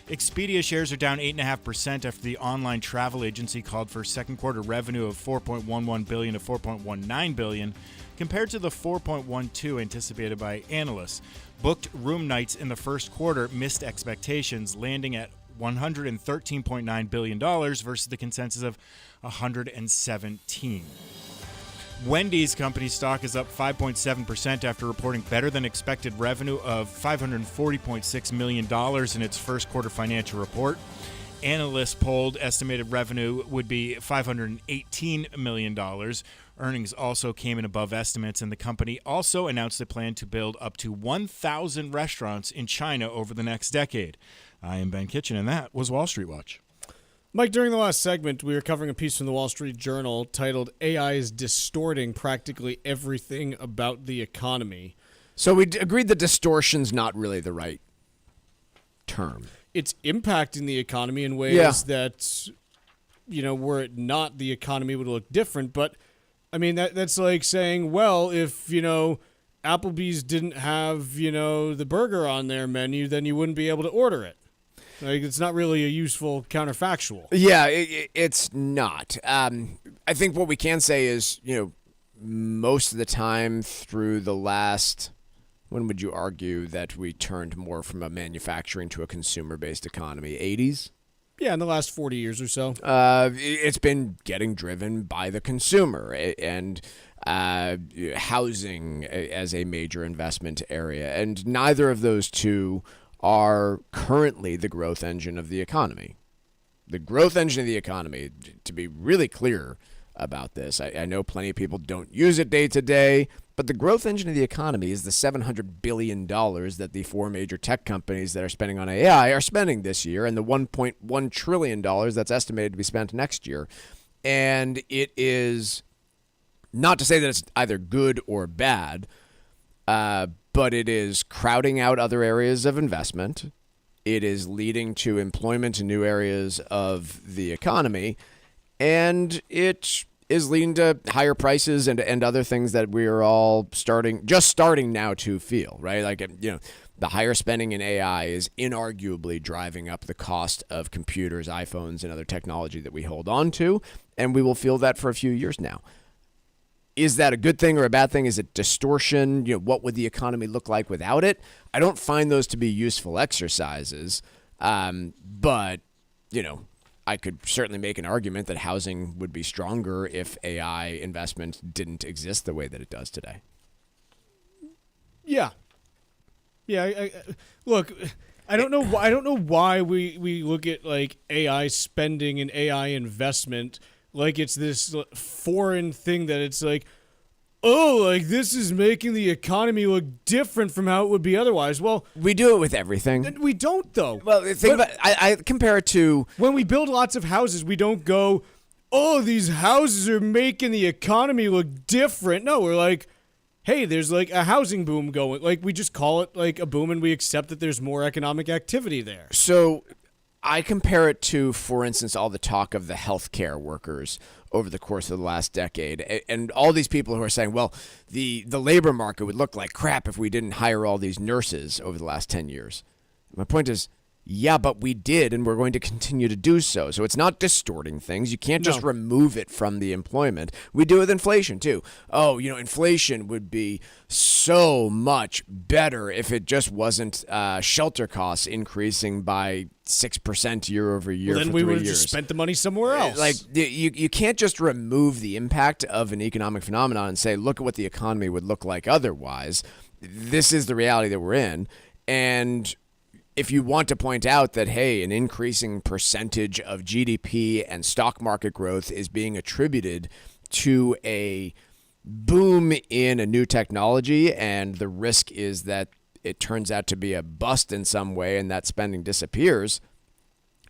Expedia shares are down 8.5% after the online travel agency called for second quarter revenue of $4.11 billion to $4.19 billion, compared to the $4.12 anticipated by analysts. Booked room nights in the first quarter missed expectations, landing at $113.9 billion versus the consensus of $117. Wendy's company stock is up 5.7% after reporting better than expected revenue of $540.6 million in its first quarter financial report. Analysts polled estimated revenue would be $518 million. Earnings also came in above estimates, and the company also announced a plan to build up to 1,000 restaurants in China over the next decade. I am Ben Kitchen, and that was Wall Street Watch. Mike, during the last segment, we were covering a piece from the Wall Street Journal titled AI is Distorting Practically Everything About the Economy. So we agreed that distortion's not really the right term. It's impacting the economy in ways that, were it not, the economy would look different. But, I mean, that's like saying, well, if, Applebee's didn't have, the burger on their menu, then you wouldn't be able to order it. Like, it's not really a useful counterfactual. Yeah, it's not. I think what we can say is, most of the time through the last, when would you argue that we turned more from a manufacturing to a consumer-based economy? 80s? Yeah, in the last 40 years or so. It's been getting driven by the consumer and housing as a major investment area. And neither of those two are currently the growth engine of the economy. The growth engine of the economy, to be really clear about this, I know plenty of people don't use it day to day, But the growth engine of the economy is the $700 billion that the 4 major tech companies that are spending on AI are spending this year, and the $1.1 trillion that's estimated to be spent next year. And it is not to say that it's either good or bad, but it is crowding out other areas of investment. It is leading to employment in new areas of the economy, and it is leading to higher prices and other things that we are all starting now to feel, right? Like, the higher spending in AI is inarguably driving up the cost of computers, iPhones, and other technology that we hold on to, and we will feel that for a few years now. Is that a good thing or a bad thing? Is it distortion? What would the economy look like without it? I don't find those to be useful exercises, but, I could certainly make an argument that housing would be stronger if AI investment didn't exist the way that it does today. Yeah. Yeah. Look, I don't know why we look at like AI spending and AI investment like it's this foreign thing that it's like, oh, like this is making the economy look different from how it would be otherwise. Well, we do it with everything. We don't, though. Well, I compare it to when we build lots of houses. We don't go, oh, these houses are making the economy look different. No, we're like, hey, there's like a housing boom going. Like we just call it like a boom, and we accept that there's more economic activity there. So I compare it to, for instance, all the talk of the healthcare workers over the course of the last decade, and all these people who are saying, well, the labor market would look like crap if we didn't hire all these nurses over the last 10 years. My point is, yeah, but we did, and we're going to continue to do so. So it's not distorting things. You can't just remove it from the employment. We do it with inflation, too. Oh, inflation would be so much better if it just wasn't shelter costs increasing by 6% year over year. Well, then for 3 we years. would have just spent the money somewhere else. Like you can't just remove the impact of an economic phenomenon and say, look at what the economy would look like otherwise. This is the reality that we're in, and if you want to point out that, hey, an increasing percentage of GDP and stock market growth is being attributed to a boom in a new technology, and the risk is that it turns out to be a bust in some way and that spending disappears,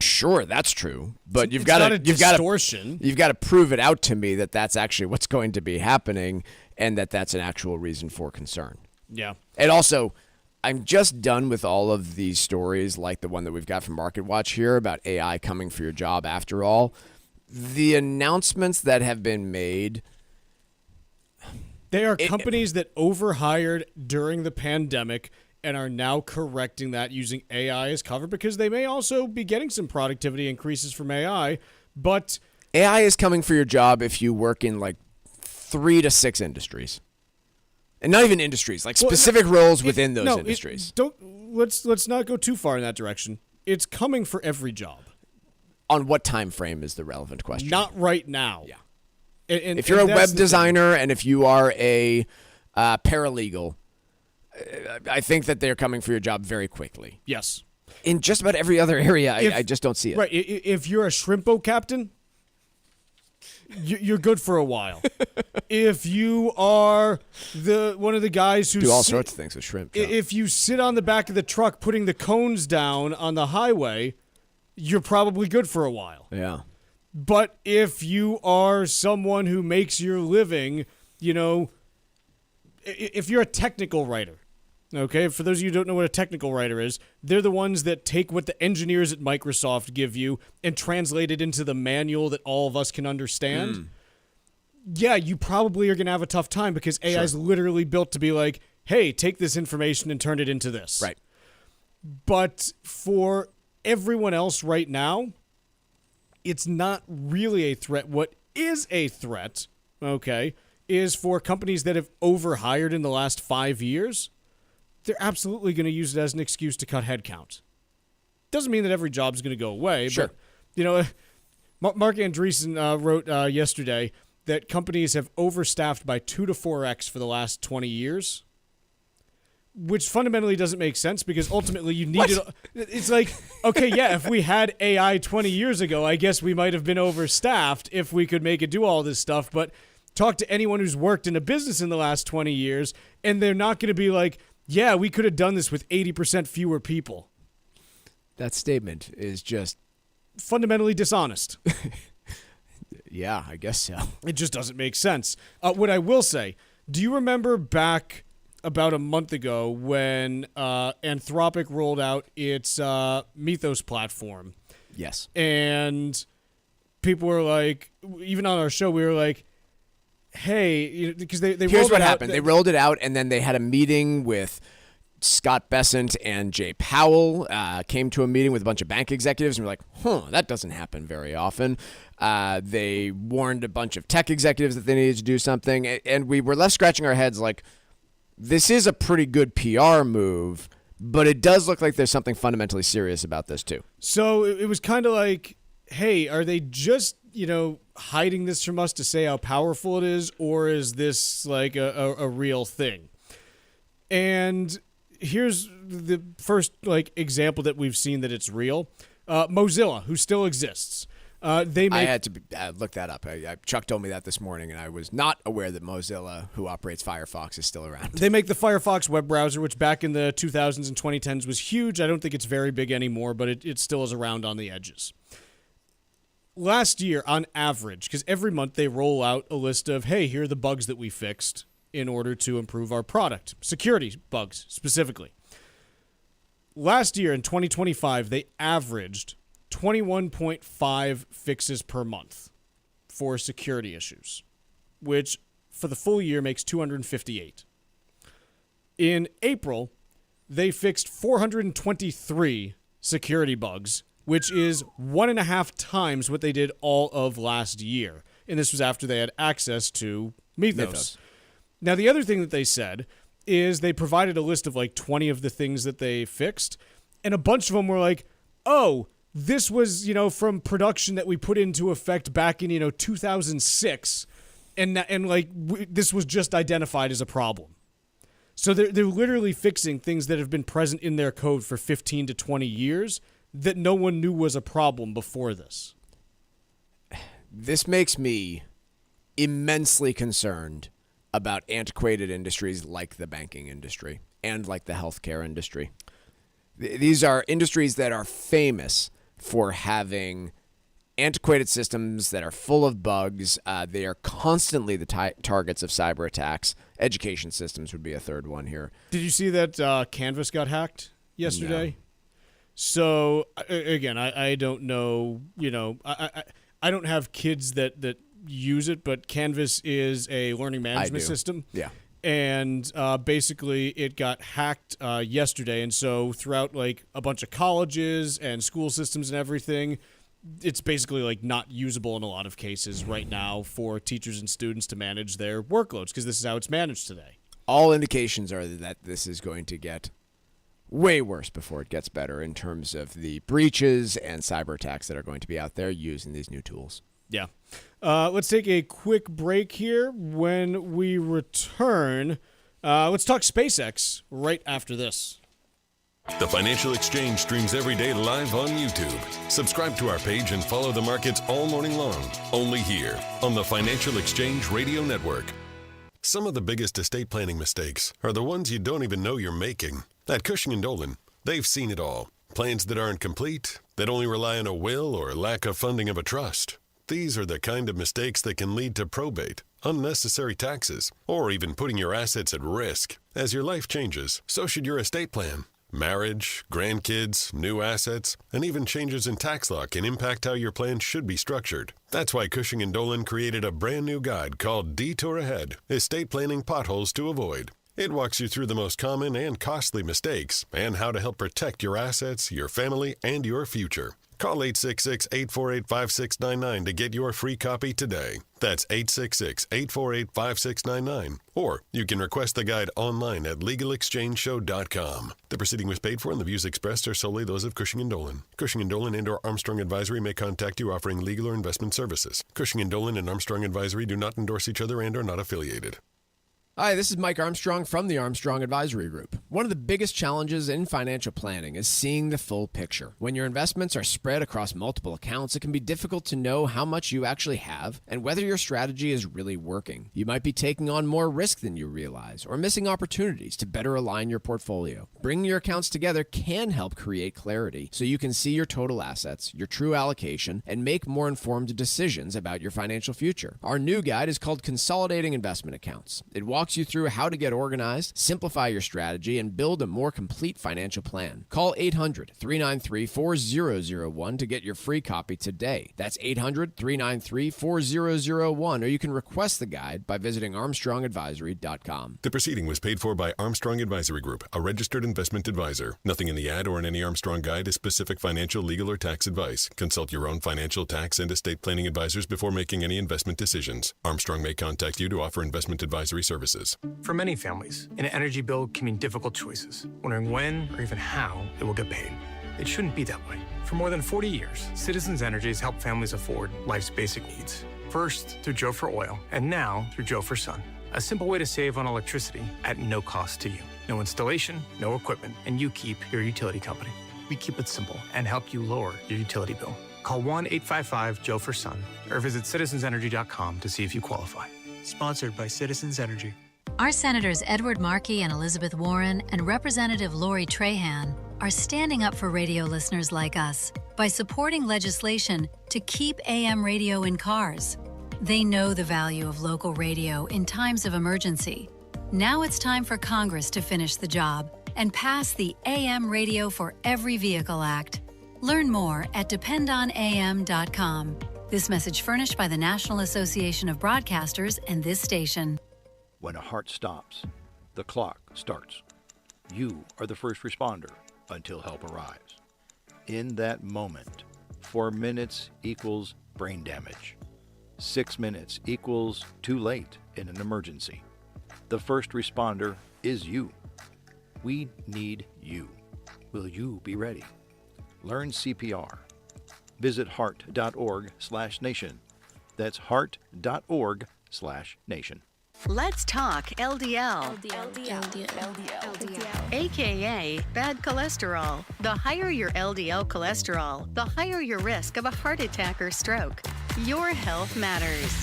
sure, that's true. But you've got to prove it out to me that that's actually what's going to be happening and that that's an actual reason for concern. Yeah. And also, I'm just done with all of these stories like the one that we've got from MarketWatch here about AI coming for your job after all. The announcements that have been made, they are companies that overhired during the pandemic and are now correcting that using AI as cover, because they may also be getting some productivity increases from AI, but AI is coming for your job if you work in like 3 to 6 industries. And not even industries, like specific roles within those industries. Let's not go too far in that direction. It's coming for every job. On what time frame is the relevant question? Not right now. Yeah. And if you're a web designer and if you are a paralegal, I think that they're coming for your job very quickly. Yes. In just about every other area, I just don't see it. Right. If you're a shrimpo captain, you're good for a while. If you are one of the guys who do all sorts of things with shrimp, if you sit on the back of the truck putting the cones down on the highway, you're probably good for a while. Yeah. But if you are someone who makes your living, if you're a technical writer, okay, for those of you who don't know what a technical writer is, they're the ones that take what the engineers at Microsoft give you and translate it into the manual that all of us can understand. Yeah, you probably are going to have a tough time because AI is literally built to be like, hey, take this information and turn it into this. Right. But for everyone else right now, it's not really a threat. What is a threat, okay, is for companies that have overhired in the last 5 years. They're absolutely going to use it as an excuse to cut headcount. Doesn't mean that every job is going to go away. Sure. But, Mark Andreessen wrote yesterday that companies have overstaffed by 2 to 4x for the last 20 years, which fundamentally doesn't make sense because ultimately you need it. It's like, okay, yeah, if we had AI 20 years ago, I guess we might have been overstaffed if we could make it do all this stuff. But talk to anyone who's worked in a business in the last 20 years, and they're not going to be like, yeah, we could have done this with 80% fewer people. That statement is just fundamentally dishonest. Yeah, I guess so. It just doesn't make sense. What I will say, do you remember back about a month ago when Anthropic rolled out its Mythos platform? Yes. And people were like, even on our show, we were like, hey, because they Here's rolled what it out. happened. They rolled it out, and then they had a meeting with Scott Bessent and Jay Powell. Came to a meeting with a bunch of bank executives, and we're like, that doesn't happen very often. They warned a bunch of tech executives that they needed to do something, and we were left scratching our heads like, this is a pretty good PR move, but it does look like there's something fundamentally serious about this too. So it was kind of like, hey, are they just, hiding this from us to say how powerful it is, or is this like a real thing? And here's the first example that we've seen that it's real. Mozilla, who still exists. I had to look that up. Chuck told me that this morning, and I was not aware that Mozilla, who operates Firefox, is still around. They make the Firefox web browser, which back in the 2000s and 2010s was huge. I don't think it's very big anymore, but it still is around on the edges. Last year, on average, because every month they roll out a list of, hey, here are the bugs that we fixed in order to improve our product. Security bugs, specifically. Last year, in 2025, they averaged 21.5 fixes per month for security issues, which for the full year makes 258. In April, they fixed 423 security bugs, which is 1.5 times what they did all of last year. And this was after they had access to Mythos. Now, the other thing that they said is they provided a list of 20 of the things that they fixed, and a bunch of them were like, oh, this was, from production that we put into effect back in, 2006, and this was just identified as a problem. So they're literally fixing things that have been present in their code for 15 to 20 years that no one knew was a problem before this. This makes me immensely concerned about antiquated industries like the banking industry and like the healthcare industry. These are industries that are famous for having antiquated systems that are full of bugs. They are constantly the targets of cyber attacks. Education systems would be a third one here. Did you see that Canvas got hacked yesterday? No. So, again, I don't know, I don't have kids that use it, but Canvas is a learning management system. Yeah. And basically it got hacked yesterday. And so throughout a bunch of colleges and school systems and everything, it's basically not usable in a lot of cases right now for teachers and students to manage their workloads, because this is how it's managed today. All indications are that this is going to get way worse before it gets better in terms of the breaches and cyber attacks that are going to be out there using these new tools. Yeah. Let's take a quick break here. When we return, let's talk SpaceX right after this. The Financial Exchange streams every day live on YouTube. Subscribe to our page and follow the markets all morning long. Only here on the Financial Exchange Radio Network. Some of the biggest estate planning mistakes are the ones you don't even know you're making. At Cushing & Dolan, they've seen it all. Plans that aren't complete, that only rely on a will or lack of funding of a trust. These are the kind of mistakes that can lead to probate, unnecessary taxes, or even putting your assets at risk. As your life changes, so should your estate plan. Marriage, grandkids, new assets, and even changes in tax law can impact how your plan should be structured. That's why Cushing & Dolan created a brand new guide called Detour Ahead, Estate Planning Potholes to Avoid. It walks you through the most common and costly mistakes and how to help protect your assets, your family, and your future. Call 866-848-5699 to get your free copy today. That's 866-848-5699. Or you can request the guide online at LegalExchangeShow.com. The proceeding was paid for and the views expressed are solely those of Cushing & Dolan. Cushing & Dolan and/or Armstrong Advisory may contact you offering legal or investment services. Cushing & Dolan and Armstrong Advisory do not endorse each other and are not affiliated. Hi, this is Mike Armstrong from the Armstrong Advisory Group. One of the biggest challenges in financial planning is seeing the full picture. When your investments are spread across multiple accounts, it can be difficult to know how much you actually have and whether your strategy is really working. You might be taking on more risk than you realize or missing opportunities to better align your portfolio. Bringing your accounts together can help create clarity so you can see your total assets, your true allocation, and make more informed decisions about your financial future. Our new guide is called Consolidating Investment Accounts. It walks you through how to get organized, simplify your strategy, and build a more complete financial plan. Call 800-393-4001 to get your free copy today. That's 800-393-4001, or you can request the guide by visiting armstrongadvisory.com. The proceeding was paid for by Armstrong Advisory Group, a registered investment advisor. Nothing in the ad or in any Armstrong guide is specific financial, legal, or tax advice. Consult your own financial, tax, and estate planning advisors before making any investment decisions. Armstrong may contact you to offer investment advisory services. For many families, an energy bill can mean difficult choices, wondering when or even how it will get paid. It shouldn't be that way. For more than 40 years, Citizens Energy has helped families afford life's basic needs. First, through Joe for Oil, and now through Joe for Sun. A simple way to save on electricity at no cost to you. No installation, no equipment, and you keep your utility company. We keep it simple and help you lower your utility bill. Call 1-855-JOE-FOR-SUN or visit citizensenergy.com to see if you qualify. Sponsored by Citizens Energy. Our Senators Edward Markey and Elizabeth Warren and Representative Lori Trahan are standing up for radio listeners like us by supporting legislation to keep AM radio in cars. They know the value of local radio in times of emergency. Now it's time for Congress to finish the job and pass the AM Radio for Every Vehicle Act. Learn more at dependonam.com. This message furnished by the National Association of Broadcasters and this station. When a heart stops, the clock starts. You are the first responder until help arrives. In that moment, 4 minutes equals brain damage. 6 minutes equals too late in an emergency. The first responder is you. We need you. Will you be ready? Learn CPR. Visit heart.org/nation. That's heart.org/nation. Let's talk LDL. AKA bad cholesterol. The higher your LDL cholesterol, the higher your risk of a heart attack or stroke. Your health matters.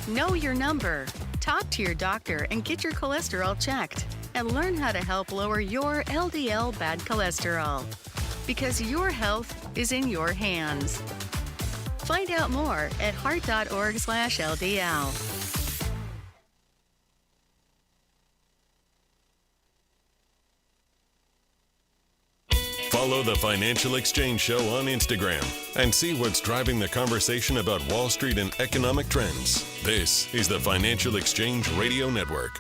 Know your number. Talk to your doctor and get your cholesterol checked. And learn how to help lower your LDL bad cholesterol. Because your health is in your hands. Find out more at heart.org/LDL. Follow the Financial Exchange Show on Instagram and see what's driving the conversation about Wall Street and economic trends. This is the Financial Exchange Radio Network.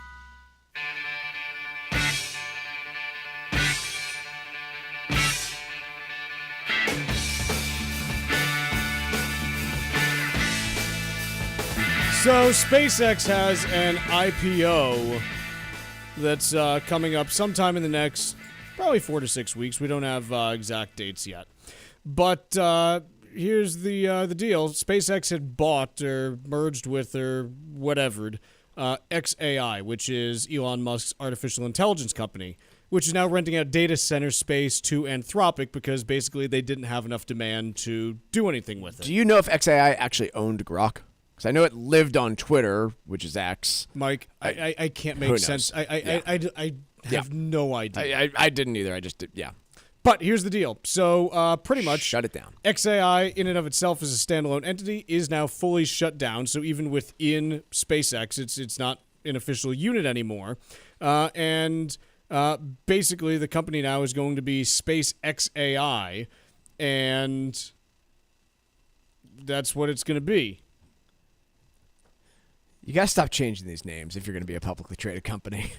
So SpaceX has an IPO that's coming up sometime in the next probably 4 to 6 weeks. We don't have exact dates yet. But here's the deal. SpaceX had bought or merged with or whatever xAI, which is Elon Musk's artificial intelligence company, which is now renting out data center space to Anthropic because basically they didn't have enough demand to do anything with it. Do you know if xAI actually owned Grok? Because I know it lived on Twitter, which is X. Mike, I can't make sense. I have no idea. I didn't either. I just did, yeah. But here's the deal. So pretty much shut it down. xAI in and of itself as a standalone entity is now fully shut down. So even within SpaceX, it's not an official unit anymore. And basically the company now is going to be SpaceXAI, and that's what it's going to be. You got to stop changing these names if you're going to be a publicly traded company.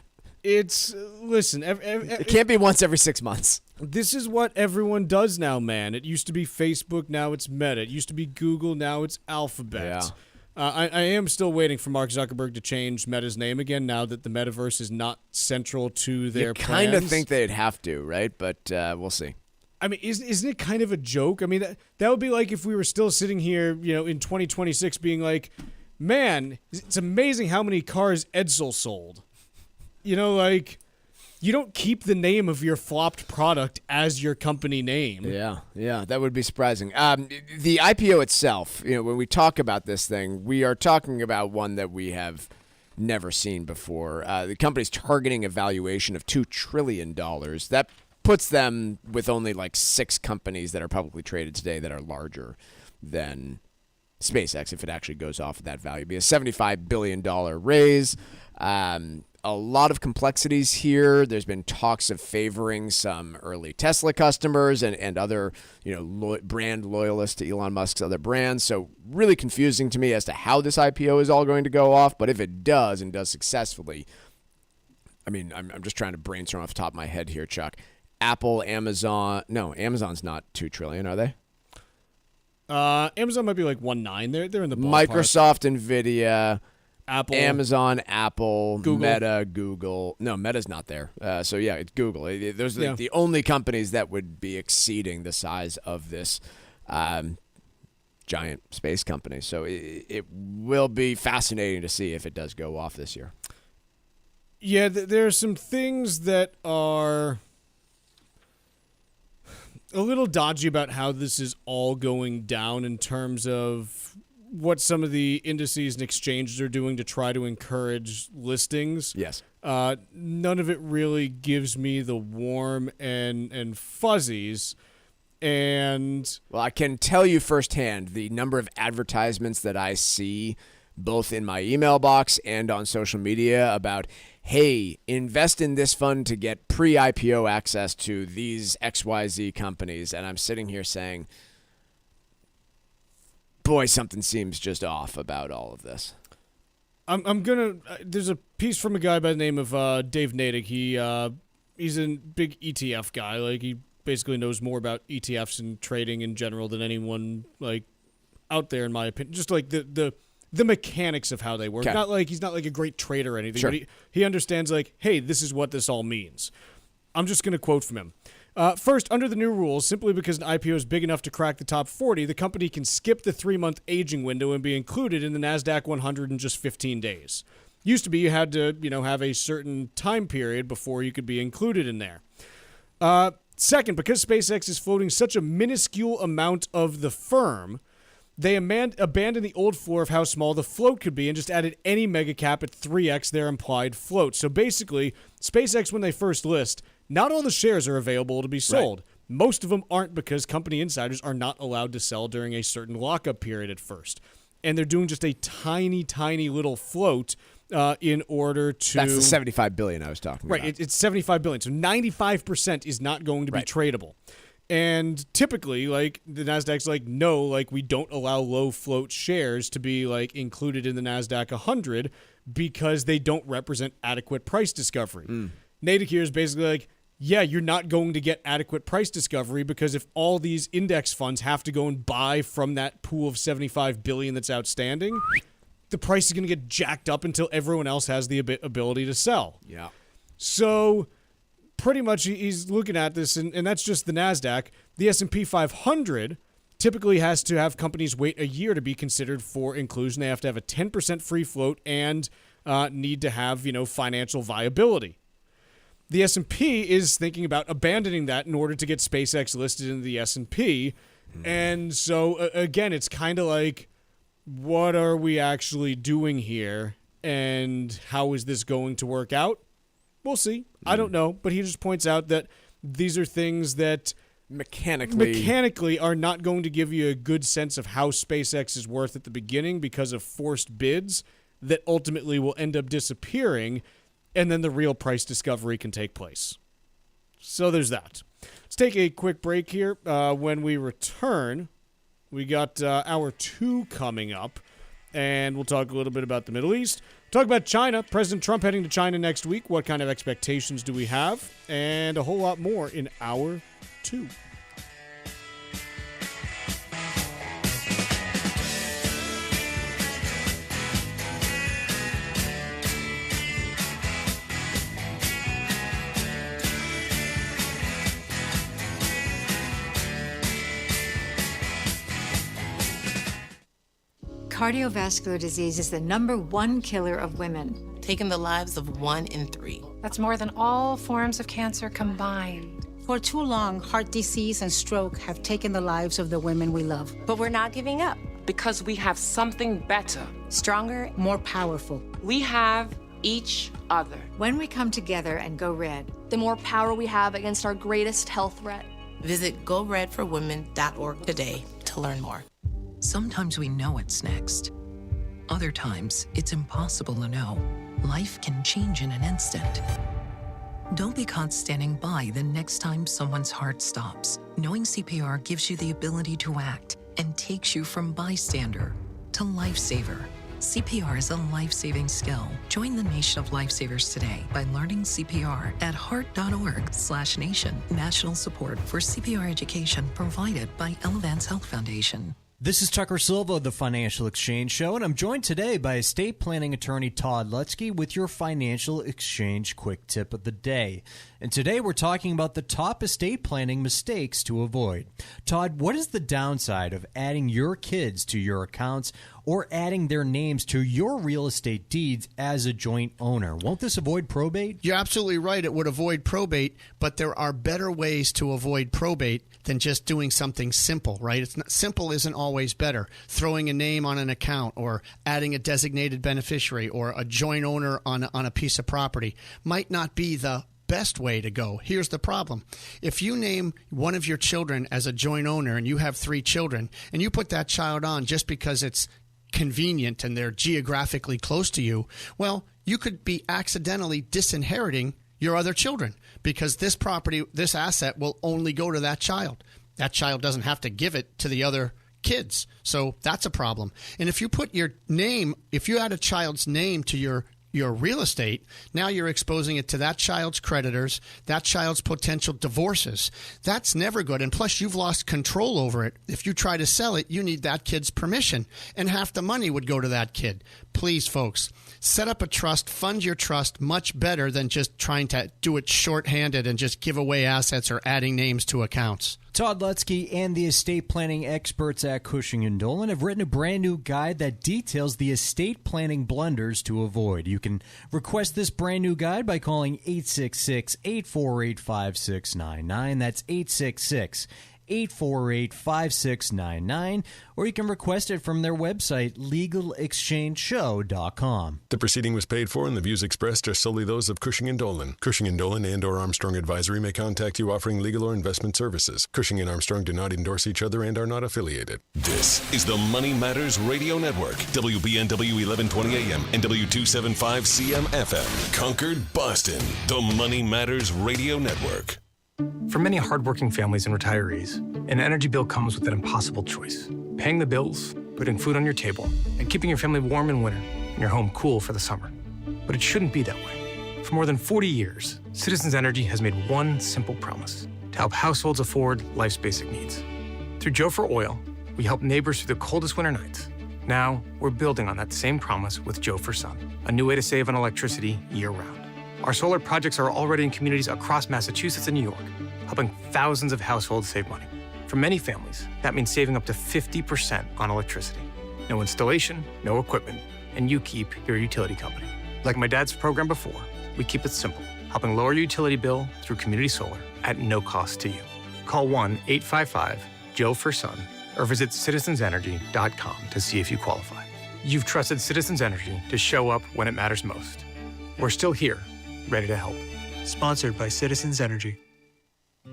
Listen, it can't be once every 6 months. This is what everyone does now, man. It used to be Facebook, now it's Meta. It used to be Google, now it's Alphabet. Yeah. I am still waiting for Mark Zuckerberg to change Meta's name again now that the metaverse is not central to their plans. I kind of think they'd have to, right? But we'll see. I mean, isn't it kind of a joke? I mean, that would be like if we were still sitting here, in 2026 being like, man, it's amazing how many cars Edsel sold. You know, like, you don't keep the name of your flopped product as your company name. Yeah, that would be surprising. The IPO itself, when we talk about this thing, we are talking about one that we have never seen before. The company's targeting a valuation of $2 trillion. That puts them with only like 6 companies that are publicly traded today that are larger than SpaceX if it actually goes off of that value. It'd be a $75 billion raise. A lot of complexities here. There's been talks of favoring some early Tesla customers and other, brand loyalists to Elon Musk's other brands. So really confusing to me as to how this IPO is all going to go off. But if it does and does successfully, I mean, I'm just trying to brainstorm off the top of my head here, Chuck. Apple, Amazon. No, Amazon's not $2 trillion, are they? Amazon might be like 1.9. They're in the ballpark. Microsoft, Nvidia. Apple, Amazon, Apple, Google. Meta, Google. No, Meta's not there. So, yeah, it's Google. Those are the only companies that would be exceeding the size of this giant space company. So it will be fascinating to see if it does go off this year. Yeah, there are some things that are a little dodgy about how this is all going down in terms of what some of the indices and exchanges are doing to try to encourage listings. Yes. None of it really gives me the warm and fuzzies. And well, I can tell you firsthand the number of advertisements that I see both in my email box and on social media about, hey, invest in this fund to get pre-IPO access to these XYZ companies. And I'm sitting here saying, boy, something seems just off about all of this. I'm gonna. There's a piece from a guy by the name of Dave Natick. He's a big ETF guy. Like, he basically knows more about ETFs and trading in general than anyone like out there, in my opinion. Just like the mechanics of how they work. Okay. He's not like a great trader or anything. Sure. But he understands, like, hey, this is what this all means. I'm just gonna quote from him. First, under the new rules, simply because an IPO is big enough to crack the top 40, the company can skip the 3-month aging window and be included in the NASDAQ 100 in just 15 days. Used to be you had to, have a certain time period before you could be included in there. Second, because SpaceX is floating such a minuscule amount of the firm, they abandoned the old floor of how small the float could be and just added any mega cap at 3x their implied float. So basically, SpaceX, when they first list, not all the shares are available to be sold. Right. Most of them aren't because company insiders are not allowed to sell during a certain lockup period at first. And they're doing just a tiny, tiny little float in order to... That's the $75 billion I was talking about. Right, it's $75 billion. So 95% is not going to be tradable. And typically, like, the NASDAQ's like, no, like, we don't allow low float shares to be, like, included in the NASDAQ 100 because they don't represent adequate price discovery. Natick here is basically like, yeah, you're not going to get adequate price discovery because if all these index funds have to go and buy from that pool of $75 billion that's outstanding, the price is going to get jacked up until everyone else has the ability to sell. Yeah. So pretty much he's looking at this, and that's just the NASDAQ. The S&P 500 typically has to have companies wait a year to be considered for inclusion. They have to have a 10% free float and need to have, financial viability. The S&P is thinking about abandoning that in order to get SpaceX listed in the S&P. And so, again, it's kind of like, what are we actually doing here? And how is this going to work out? We'll see. I don't know. But he just points out that these are things that mechanically are not going to give you a good sense of how SpaceX is worth at the beginning because of forced bids that ultimately will end up disappearing, and then the real price discovery can take place. So there's that. Let's take a quick break here. When we return, we got hour 2 coming up, and we'll talk a little bit about the Middle East. Talk about China. President Trump heading to China next week. What kind of expectations do we have? And a whole lot more in hour 2. Cardiovascular disease is the #1 killer of women, taking the lives of 1 in 3. That's more than all forms of cancer combined. For too long, heart disease and stroke have taken the lives of the women we love. But we're not giving up because we have something better, stronger, more powerful. We have each other. When we come together and go red, the more power we have against our greatest health threat. Visit goredforwomen.org today to learn more. Sometimes we know what's next. Other times, it's impossible to know. Life can change in an instant. Don't be caught standing by the next time someone's heart stops. Knowing CPR gives you the ability to act and takes you from bystander to lifesaver. CPR is a life-saving skill. Join the nation of lifesavers today by learning CPR at heart.org/nation. National support for CPR education provided by Elevance Health Foundation. This is Tucker Silva of the Financial Exchange Show, and I'm joined today by estate planning attorney Todd Lutzke with your Financial Exchange Quick Tip of the Day. And today we're talking about the top estate planning mistakes to avoid. Todd, what is the downside of adding your kids to your accounts or adding their names to your real estate deeds as a joint owner? Won't this avoid probate? You're absolutely right. It would avoid probate, but there are better ways to avoid probate than just doing something simple, right? Simple isn't always better. Throwing a name on an account or adding a designated beneficiary or a joint owner on a piece of property might not be the best way to go. Here's the problem. If you name one of your children as a joint owner and you have 3 children and you put that child on just because it's convenient and they're geographically close to you, well, you could be accidentally disinheriting your other children because this property, this asset will only go to that child. That child doesn't have to give it to the other kids. So that's a problem. And if you put your name, if you add a child's name to your real estate, now you're exposing it to that child's creditors, that child's potential divorces. That's never good. And plus, you've lost control over it. If you try to sell it, you need that kid's permission, and half the money would go to that kid. Please, folks, set up a trust, fund your trust much better than just trying to do it shorthanded and just give away assets or adding names to accounts. Todd Lutzke and the estate planning experts at Cushing & Dolan have written a brand new guide that details the estate planning blunders to avoid. You can request this brand new guide by calling 866-848-5699. That's 866-848-5699, or you can request it from their website, legalexchangeshow.com. The proceeding was paid for, and the views expressed are solely those of Cushing & Dolan. Cushing & Dolan and or Armstrong Advisory may contact you offering legal or investment services. Cushing and Armstrong do not endorse each other and are not affiliated. This is the Money Matters Radio Network, WBNW 1120 AM and W275 CM FM. Concord, Boston, the Money Matters Radio Network. For many hardworking families and retirees, an energy bill comes with an impossible choice. Paying the bills, putting food on your table, and keeping your family warm in winter and your home cool for the summer. But it shouldn't be that way. For more than 40 years, Citizens Energy has made one simple promise: to help households afford life's basic needs. Through Joe for Oil, we help neighbors through the coldest winter nights. Now, we're building on that same promise with Joe for Sun, a new way to save on electricity year-round. Our solar projects are already in communities across Massachusetts and New York, helping thousands of households save money. For many families, that means saving up to 50% on electricity. No installation, no equipment, and you keep your utility company. Like my dad's program before, we keep it simple, helping lower your utility bill through community solar at no cost to you. Call 1-855-JOE-FOR-SUN or visit citizensenergy.com to see if you qualify. You've trusted Citizens Energy to show up when it matters most. We're still here, ready to help. Sponsored by Citizens Energy.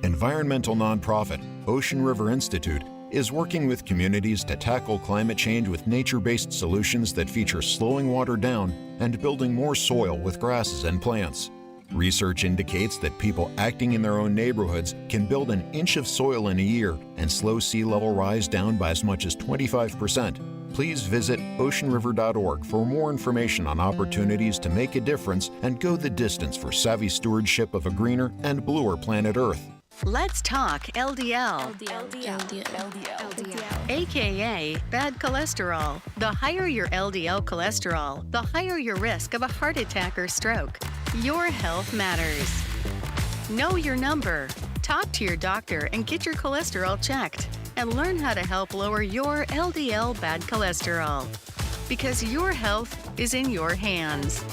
Environmental nonprofit Ocean River Institute is working with communities to tackle climate change with nature-based solutions that feature slowing water down and building more soil with grasses and plants. Research indicates that people acting in their own neighborhoods can build an inch of soil in a year and slow sea level rise down by as much as 25%. Please visit oceanriver.org for more information on opportunities to make a difference and go the distance for savvy stewardship of a greener and bluer planet Earth. Let's talk LDL. AKA bad cholesterol. The higher your LDL cholesterol, the higher your risk of a heart attack or stroke. Your health matters. Know your number. Talk to your doctor and get your cholesterol checked. And learn how to help lower your LDL bad cholesterol. because your health is in your hands.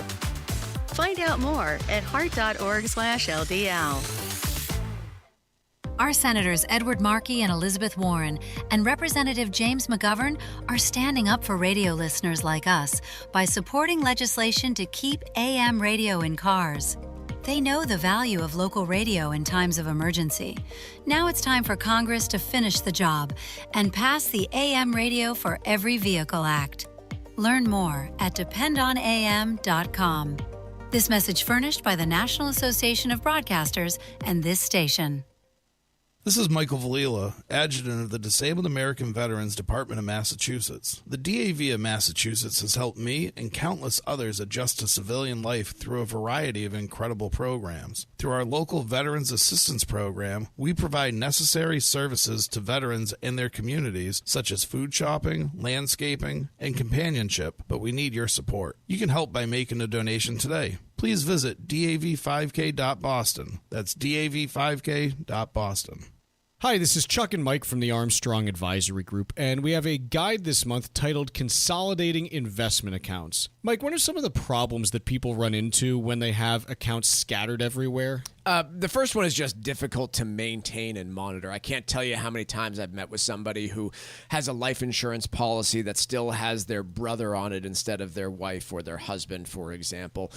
Find out more at heart.org/LDL. Our Senators Edward Markey and Elizabeth Warren and Representative James McGovern are standing up for radio listeners like us by supporting legislation to keep AM radio in cars. They know the value of local radio in times of emergency. Now it's time for Congress to finish the job and pass the AM Radio for Every Vehicle Act. Learn more at dependonam.com. This message furnished by the National Association of Broadcasters and this station. This is Michael Valila, Adjutant of the Disabled American Veterans Department of Massachusetts. The DAV of Massachusetts has helped me and countless others adjust to civilian life through a variety of incredible programs. Through our local Veterans Assistance Program, we provide necessary services to veterans and their communities, such as food shopping, landscaping, and companionship, but we need your support. You can help by making a donation today. Please visit dav5k.boston. That's dav5k.boston. Hi, this is Chuck and Mike from the Armstrong Advisory Group, and we have a guide this month titled Consolidating Investment Accounts. Mike, what are some of the problems that people run into when they have accounts scattered everywhere? The first one is just difficult to maintain and monitor. I can't tell you how many times I've met with somebody who has a life insurance policy that still has their brother on it instead of their wife or their husband, for example.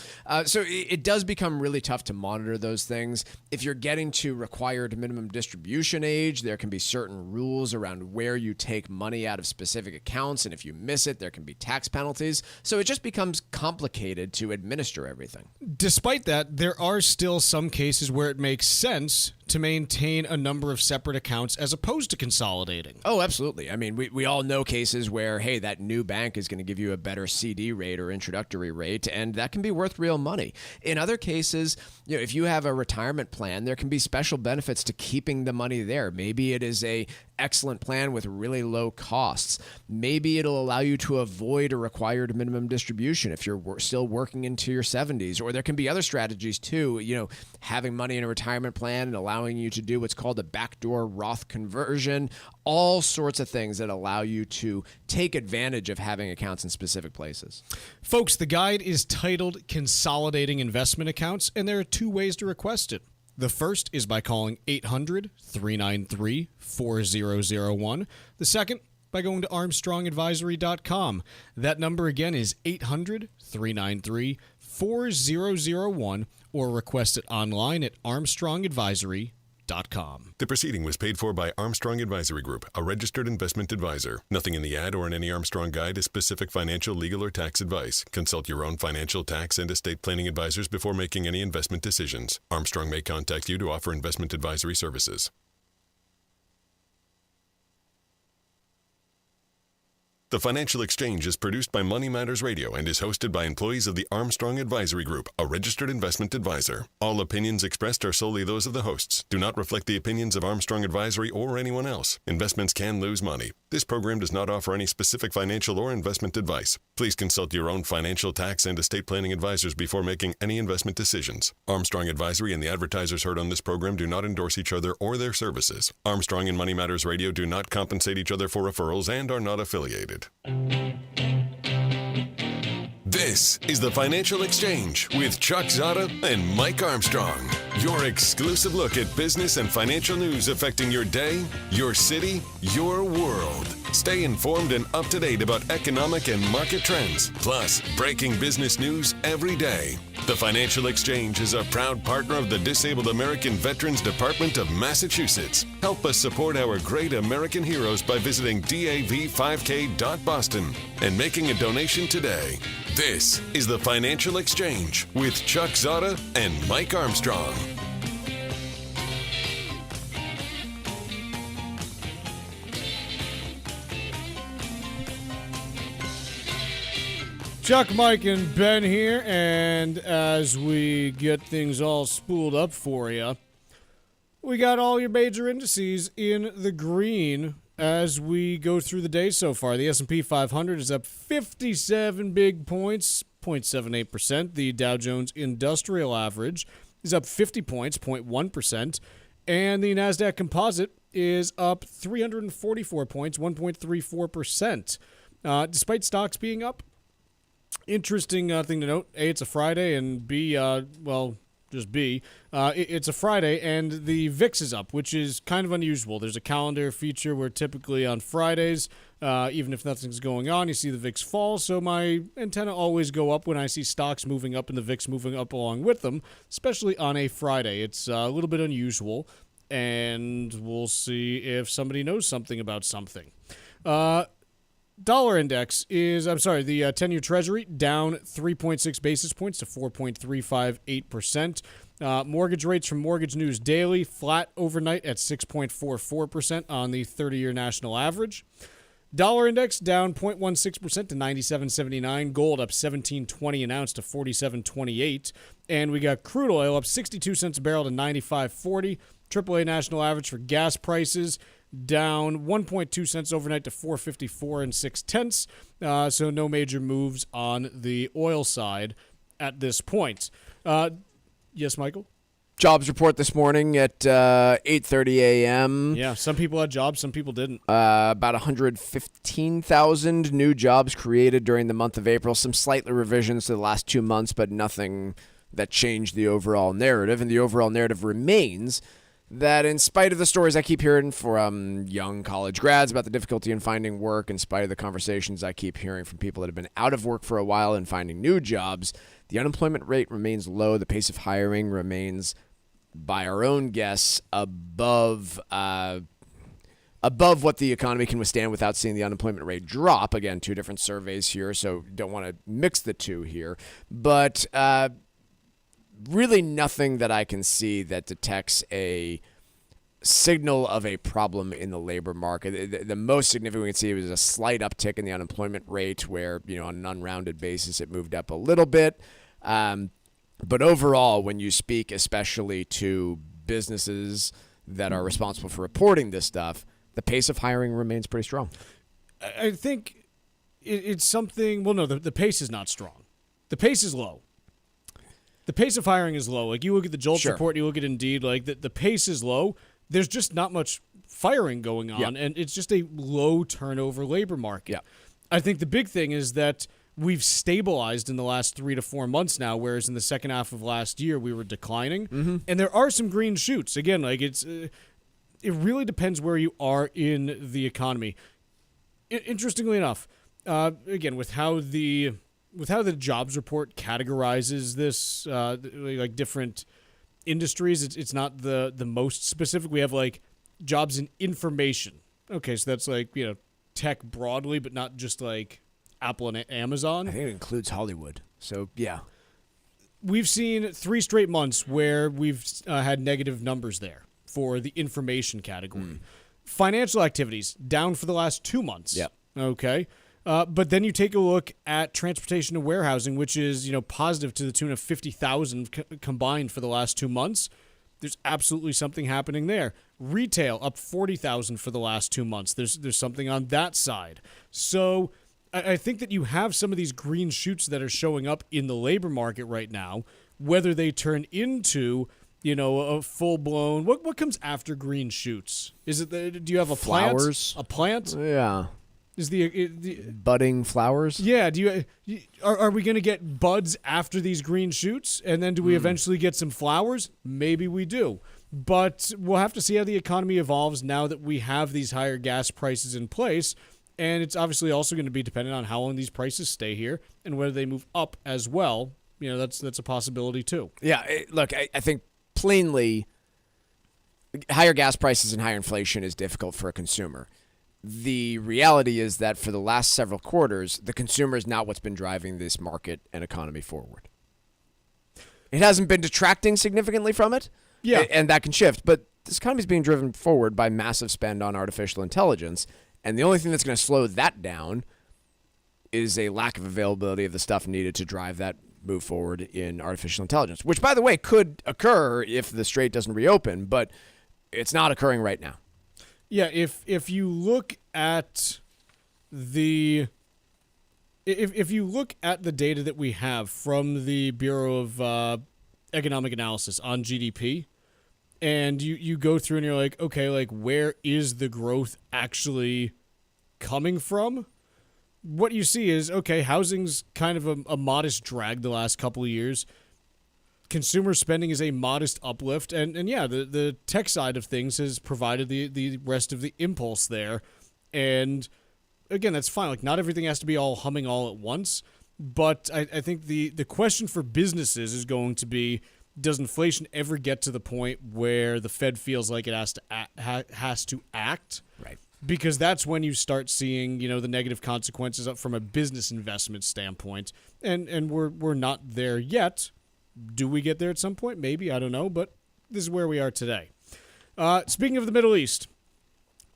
So it does become really tough to monitor those things. If you're getting to required minimum distribution age, there can be certain rules around where you take money out of specific accounts, and if you miss it, there can be tax penalties. So it just becomes complicated to administer everything. Despite that, there are still some cases where it makes sense to maintain a number of separate accounts as opposed to consolidating. Oh, absolutely. I mean, we all know cases where, hey, that new bank is going to give you a better CD rate or introductory rate, and that can be worth real money. In other cases, if you have a retirement plan, there can be special benefits to keeping the money there. Maybe it is a excellent plan with really low costs. Maybe it'll allow you to avoid a required minimum distribution if you're still working into your 70s. Or there can be other strategies too, having money in a retirement plan and allowing you to do what's called a backdoor Roth conversion, all sorts of things that allow you to take advantage of having accounts in specific places. Folks, the guide is titled Consolidating Investment Accounts, and there are two ways to request it. The first is by calling 800-393-4001. The second, by going to armstrongadvisory.com. That number again is 800-393-4001, or request it online at armstrongadvisory.com. The proceeding was paid for by Armstrong Advisory Group, a registered investment advisor. Nothing in the ad or in any Armstrong guide is specific financial, legal, or tax advice. Consult your own financial, tax, and estate planning advisors before making any investment decisions. Armstrong may contact you to offer investment advisory services. The Financial Exchange is produced by Money Matters Radio and is hosted by employees of the Armstrong Advisory Group, a registered investment advisor. All opinions expressed are solely those of the hosts, do not reflect the opinions of Armstrong Advisory or anyone else. Investments can lose money. This program does not offer any specific financial or investment advice. Please consult your own financial, tax, and estate planning advisors before making any investment decisions. Armstrong Advisory and the advertisers heard on this program do not endorse each other or their services. Armstrong and Money Matters Radio do not compensate each other for referrals and are not affiliated. This is the Financial Exchange with Chuck Zodda and Mike Armstrong. Your exclusive look at business and financial news affecting your day, your city, your world. Stay informed and up to date about economic and market trends, plus breaking business news every day. The Financial Exchange is a proud partner of the Disabled American Veterans Department of Massachusetts. Help us support our great American heroes by visiting dav5k.boston and making a donation today. This is the Financial Exchange with Chuck Zodda and Mike Armstrong. Chuck, Mike, and Ben here, and as we get things all spooled up for you, we got all your major indices in the green as we go through the day so far. The S&P 500 is up 57 big points, 0.78%. The Dow Jones Industrial Average is up 50 points, 0.1%. And the NASDAQ Composite is up 344 points, 1.34%. Despite stocks being up, Interesting thing to note. A, it's a Friday, and B, just B, it's a Friday, and the VIX is up, which is kind of unusual. There's a calendar feature where typically on Fridays, even if nothing's going on, you see the VIX fall, so my antenna always go up when I see stocks moving up and the VIX moving up along with them, especially on a Friday. It's a little bit unusual, and we'll see if somebody knows something about something. Dollar index is, the 10-year Treasury down 3.6 basis points to 4.358%. Mortgage rates from Mortgage News Daily flat overnight at 6.44% on the 30-year national average. Dollar index down 0.16% to 97.79. Gold up 17.20 an ounce to 47.28. And we got crude oil up 62 cents a barrel to 95.40. AAA national average for gas prices down 1.2 cents overnight to 4.54 and 0.6. So no major moves on the oil side at this point. Yes, Michael? Jobs report this morning at 8:30 a.m. Yeah, some people had jobs, some people didn't. About 115,000 new jobs created during the month of April. Some slight revisions to the last 2 months, but nothing that changed the overall narrative. And the overall narrative remains that in spite of the stories I keep hearing from young college grads about the difficulty in finding work, in spite of the conversations I keep hearing from people that have been out of work for a while and finding new jobs, the unemployment rate remains low. The pace of hiring remains, by our own guess, above what the economy can withstand without seeing the unemployment rate drop. Again, two different surveys here, so don't want to mix the two here. But really nothing that I can see that detects a signal of a problem in the labor market. The most significant we can see was a slight uptick in the unemployment rate where, on an unrounded basis, it moved up a little bit. But overall, when you speak especially to businesses that are responsible for reporting this stuff, the pace of hiring remains pretty strong. I think it's something, the pace is not strong. The pace is low. The pace of hiring is low. Like, you look at the JOLTS report, you look at Indeed, like, the pace is low. There's just not much firing going on, and it's just a low turnover labor market. Yeah. I think the big thing is that we've stabilized in the last 3 to 4 months now, whereas in the second half of last year we were declining. Mm-hmm. And there are some green shoots. Again, like, it really depends where you are in the economy. Interestingly enough, again, with how the jobs report categorizes this, like different industries, it's not the most specific. We have like jobs in information. Okay, so that's like, tech broadly, but not just like Apple and Amazon. I think it includes Hollywood. So, yeah. We've seen 3 straight months where we've had negative numbers there for the information category. Financial activities down for the last 2 months. Yep. Okay. But then you take a look at transportation and warehousing, which is, positive to the tune of 50,000 combined for the last 2 months. There's absolutely something happening there. Retail up 40,000 for the last 2 months. There's something on that side. So I think that you have some of these green shoots that are showing up in the labor market right now. Whether they turn into, a full-blown, what comes after green shoots? Is it do you have a plant? Flowers. A plant? Yeah. Is the budding flowers? Yeah. Are we going to get buds after these green shoots, and then do we eventually get some flowers? Maybe we do, but we'll have to see how the economy evolves now that we have these higher gas prices in place, and it's obviously also going to be dependent on how long these prices stay here and whether they move up as well. That's a possibility too. Yeah. Look, I think plainly, higher gas prices and higher inflation is difficult for a consumer. The reality is that for the last several quarters, the consumer is not what's been driving this market and economy forward. It hasn't been detracting significantly from it, and that can shift. But this economy is being driven forward by massive spend on artificial intelligence, and the only thing that's going to slow that down is a lack of availability of the stuff needed to drive that move forward in artificial intelligence, which, by the way, could occur if the Strait doesn't reopen, but it's not occurring right now. Yeah, if you look at if you look at the data that we have from the Bureau of Economic Analysis on GDP, and you go through and you're like, okay, like, where is the growth actually coming from? what you see is, okay, housing's kind of a modest drag the last couple of years. Consumer spending is a modest uplift. And yeah, the tech side of things has provided the rest of the impulse there. And again, that's fine. Like, not everything has to be all humming all at once. But I think the question for businesses is going to be, does inflation ever get to the point where the Fed feels like it has to act? Right. Because that's when you start seeing, the negative consequences from a business investment standpoint. And we're not there yet. Do we get there at some point? Maybe. I don't know. But this is where we are today. Speaking of the Middle East,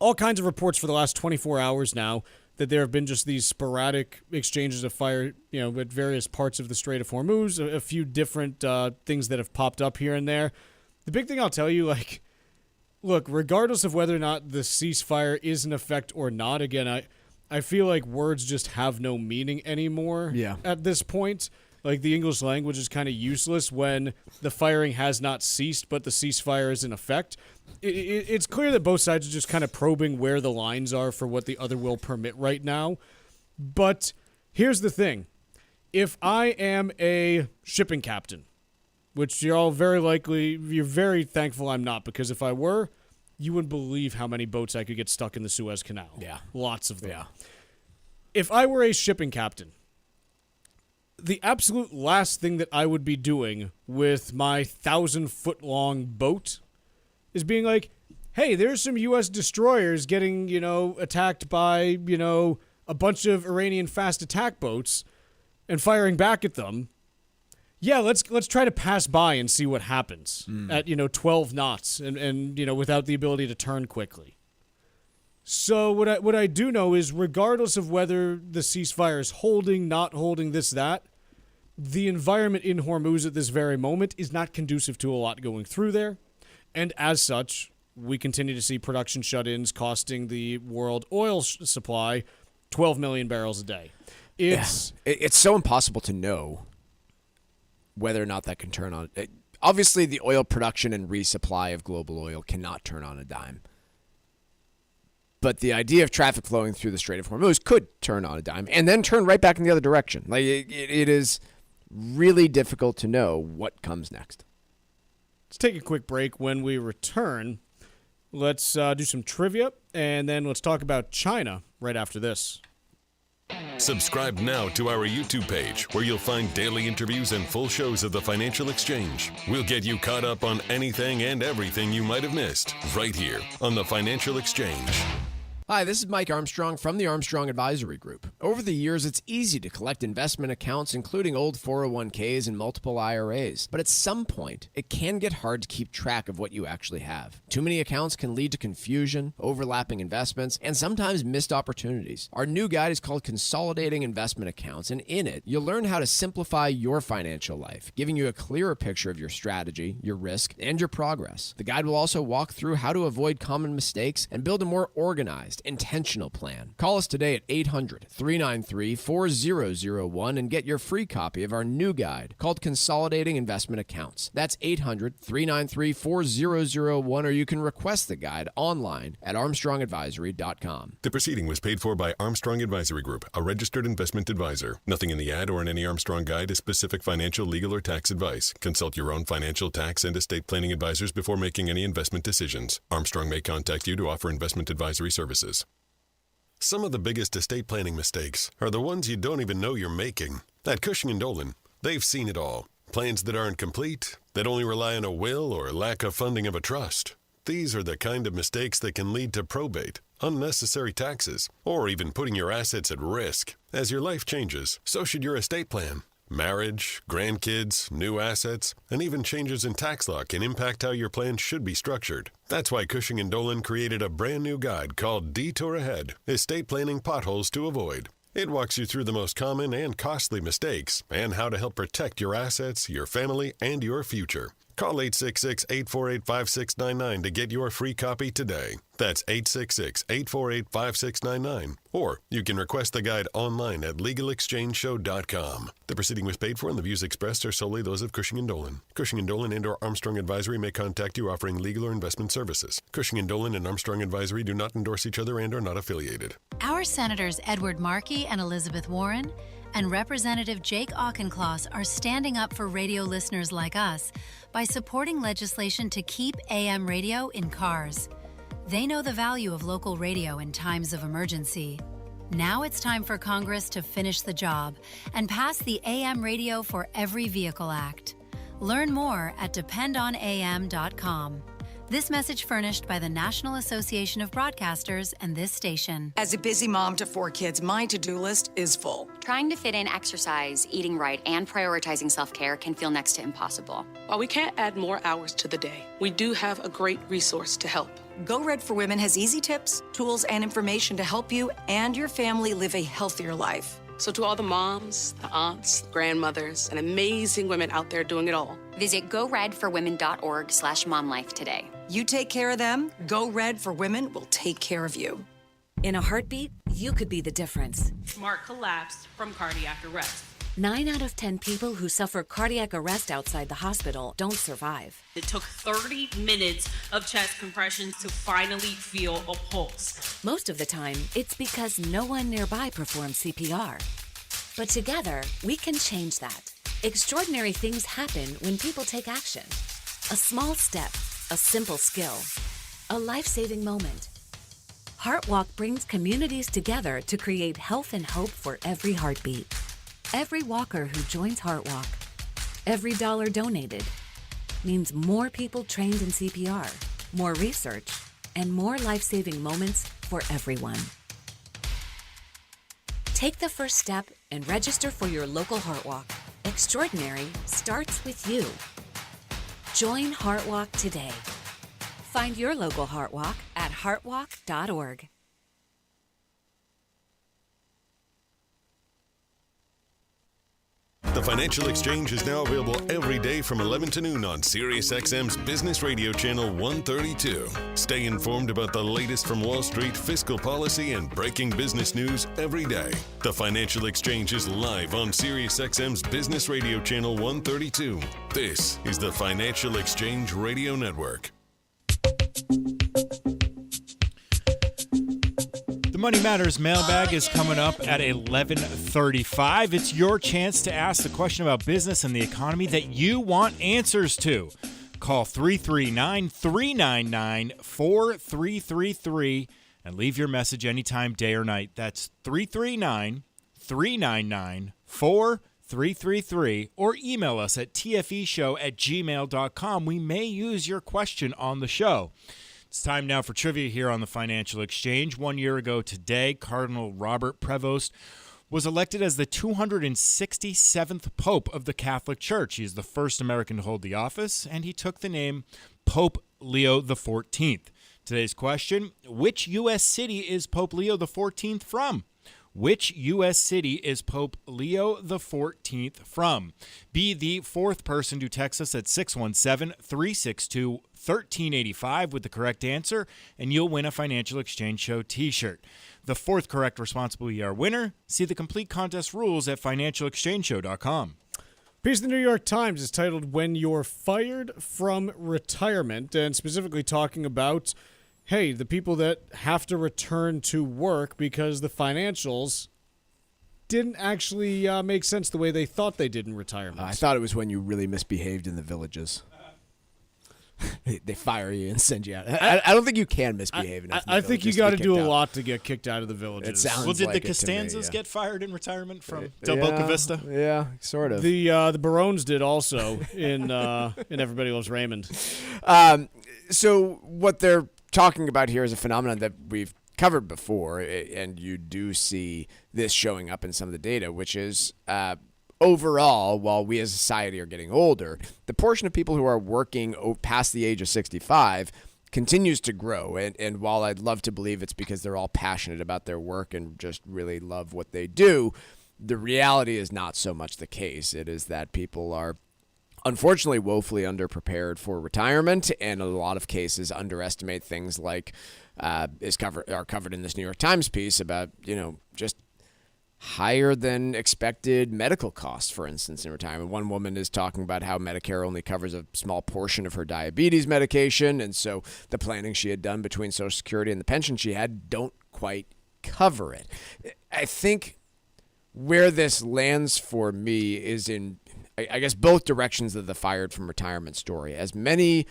all kinds of reports for the last 24 hours now that there have been just these sporadic exchanges of fire, at various parts of the Strait of Hormuz, a few different things that have popped up here and there. The big thing I'll tell you, look, regardless of whether or not the ceasefire is in effect or not, again, I feel like words just have no meaning anymore at this point. Like, the English language is kind of useless when the firing has not ceased, but the ceasefire is in effect. It's clear that both sides are just kind of probing where the lines are for what the other will permit right now. But here's the thing. If I am a shipping captain, which you're very thankful I'm not, because if I were, you wouldn't believe how many boats I could get stuck in the Suez Canal. Yeah. Lots of them. Yeah. If I were a shipping captain, the absolute last thing that I would be doing with my 1,000-foot-long boat is being like, hey, there's some U.S. destroyers getting, attacked by, a bunch of Iranian fast attack boats and firing back at them. Yeah, let's try to pass by and see what happens at, 12 knots and without the ability to turn quickly. So what I do know is, regardless of whether the ceasefire is holding, not holding, that, the environment in Hormuz at this very moment is not conducive to a lot going through there. And as such, we continue to see production shut-ins costing the world oil supply 12 million barrels a day. It's so impossible to know whether or not that can turn on. Obviously, the oil production and resupply of global oil cannot turn on a dime. But the idea of traffic flowing through the Strait of Hormuz could turn on a dime and then turn right back in the other direction. Like, it is really difficult to know what comes next. Let's take a quick break. When we return, let's do some trivia, and then let's talk about China right after this. Subscribe now to our YouTube page, where you'll find daily interviews and full shows of the Financial Exchange. We'll get you caught up on anything and everything you might have missed, right here on the Financial Exchange. Hi, this is Mike Armstrong from the Armstrong Advisory Group. Over the years, it's easy to collect investment accounts, including old 401ks and multiple IRAs. But at some point, it can get hard to keep track of what you actually have. Too many accounts can lead to confusion, overlapping investments, and sometimes missed opportunities. Our new guide is called Consolidating Investment Accounts, and in it, you'll learn how to simplify your financial life, giving you a clearer picture of your strategy, your risk, and your progress. The guide will also walk through how to avoid common mistakes and build a more organized, intentional plan. Call us today at 800-393-4001 and get your free copy of our new guide called Consolidating Investment Accounts. That's 800-393-4001, or you can request the guide online at armstrongadvisory.com. The proceeding was paid for by Armstrong Advisory Group, a registered investment advisor. Nothing in the ad or in any Armstrong guide is specific financial, legal, or tax advice. Consult your own financial, tax, and estate planning advisors before making any investment decisions. Armstrong may contact you to offer investment advisory services. Some of the biggest estate planning mistakes are the ones you don't even know you're making. At Cushing & Dolan, they've seen it all. Plans that aren't complete, that only rely on a will or lack of funding of a trust. These are the kind of mistakes that can lead to probate, unnecessary taxes, or even putting your assets at risk. As your life changes, so should your estate plan. Marriage, grandkids, new assets, and even changes in tax law can impact how your plan should be structured. That's why Cushing & Dolan created a brand new guide called Detour Ahead, Estate Planning Potholes to Avoid. It walks you through the most common and costly mistakes and how to help protect your assets, your family, and your future. Call 866-848-5699 to get your free copy today. That's 866-848-5699. Or you can request the guide online at legalexchangeshow.com. The proceeding was paid for and the views expressed are solely those of Cushing & Dolan. Cushing & Dolan and/or Armstrong Advisory may contact you offering legal or investment services. Cushing & Dolan and Armstrong Advisory do not endorse each other and are not affiliated. Our Senators Edward Markey and Elizabeth Warren and Representative Jake Auchincloss are standing up for radio listeners like us by supporting legislation to keep AM radio in cars. They know the value of local radio in times of emergency. Now it's time for Congress to finish the job and pass the AM Radio for Every Vehicle Act. Learn more at dependonam.com. This message furnished by the National Association of Broadcasters and this station. As a busy mom to 4 kids, my to-do list is full. Trying to fit in exercise, eating right, and prioritizing self-care can feel next to impossible. While we can't add more hours to the day, we do have a great resource to help. Go Red for Women has easy tips, tools, and information to help you and your family live a healthier life. So to all the moms, the aunts, grandmothers, and amazing women out there doing it all, visit goredforwomen.org/momlife today. You take care of them, Go Red for Women will take care of you. In a heartbeat, you could be the difference. Mark collapsed from cardiac arrest. 9 out of 10 people who suffer cardiac arrest outside the hospital don't survive. It took 30 minutes of chest compressions to finally feel a pulse. Most of the time, it's because no one nearby performed CPR. But together, we can change that. Extraordinary things happen when people take action. A small step, a simple skill, a life-saving moment. HeartWalk brings communities together to create health and hope for every heartbeat. Every walker who joins HeartWalk, every dollar donated, means more people trained in CPR, more research, and more life-saving moments for everyone. Take the first step and register for your local HeartWalk. Extraordinary starts with you. Join HeartWalk today. Find your local HeartWalk at heartwalk.org. The Financial Exchange is now available every day from 11 to noon on SiriusXM's Business Radio Channel 132. Stay informed about the latest from Wall Street, fiscal policy, and breaking business news every day. The Financial Exchange is live on SiriusXM's Business Radio Channel 132. This is the Financial Exchange Radio Network. Money Matters mailbag is coming up at 11:35. It's your chance to ask the question about business and the economy that you want answers to. Call 339-399-4333 and leave your message anytime, day or night. That's 339-399-4333 or email us at tfeshow@gmail.com. We may use your question on the show. It's time now for trivia here on the Financial Exchange. 1 year ago today, Cardinal Robert Prevost was elected as the 267th Pope of the Catholic Church. He is the first American to hold the office, and he took the name Pope Leo XIV. Today's question, which U.S. city is Pope Leo XIV from? Which U.S. city is Pope Leo XIV from? Be the fourth person to text us at 617-362-1385 with the correct answer, and you'll win a Financial Exchange Show t-shirt. The fourth correct response will be our winner. See the complete contest rules at financialexchangeshow.com. Piece of the New York Times is titled When You're Fired from Retirement, and specifically talking about hey, the people that have to return to work because the financials didn't actually make sense the way they thought they did in retirement. I thought it was when you really misbehaved in the villages. They fire you and send you out. I don't think you can misbehave enough. I think you got to do a lot to get kicked out of the villages. It sounds well, did like the Costanzas get fired in retirement from Del yeah, Boca Vista? Yeah, sort of. The Barones did also in Everybody Loves Raymond. So what they're talking about here is a phenomenon that we've covered before, and you do see this showing up in some of the data, which is overall, while we as a society are getting older, the portion of people who are working past the age of 65 continues to grow. And while I'd love to believe it's because they're all passionate about their work and just really love what they do, the reality is not so much the case. It is that people are unfortunately woefully underprepared for retirement, and in a lot of cases underestimate things like are covered in this New York Times piece about, just higher than expected medical costs, for instance, in retirement. One woman is talking about how Medicare only covers a small portion of her diabetes medication, and so the planning she had done between Social Security and the pension she had don't quite cover it. I think where this lands for me is in, I guess, both directions of the fired from retirement story. As many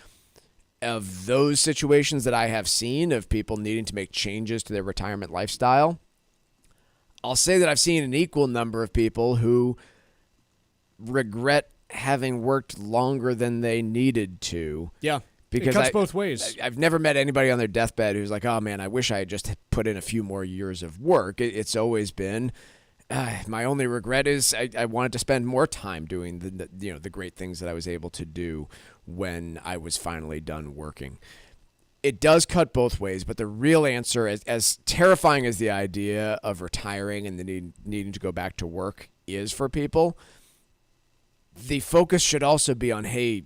of those situations that I have seen of people needing to make changes to their retirement lifestyle, I'll say that I've seen an equal number of people who regret having worked longer than they needed to. Yeah, because it cuts both ways. I've never met anybody on their deathbed who's like, oh man, I wish I had just put in a few more years of work. It's always been, my only regret is I wanted to spend more time doing the great things that I was able to do when I was finally done working. It does cut both ways, but the real answer, as terrifying as the idea of retiring and the needing to go back to work is for people, the focus should also be on, hey,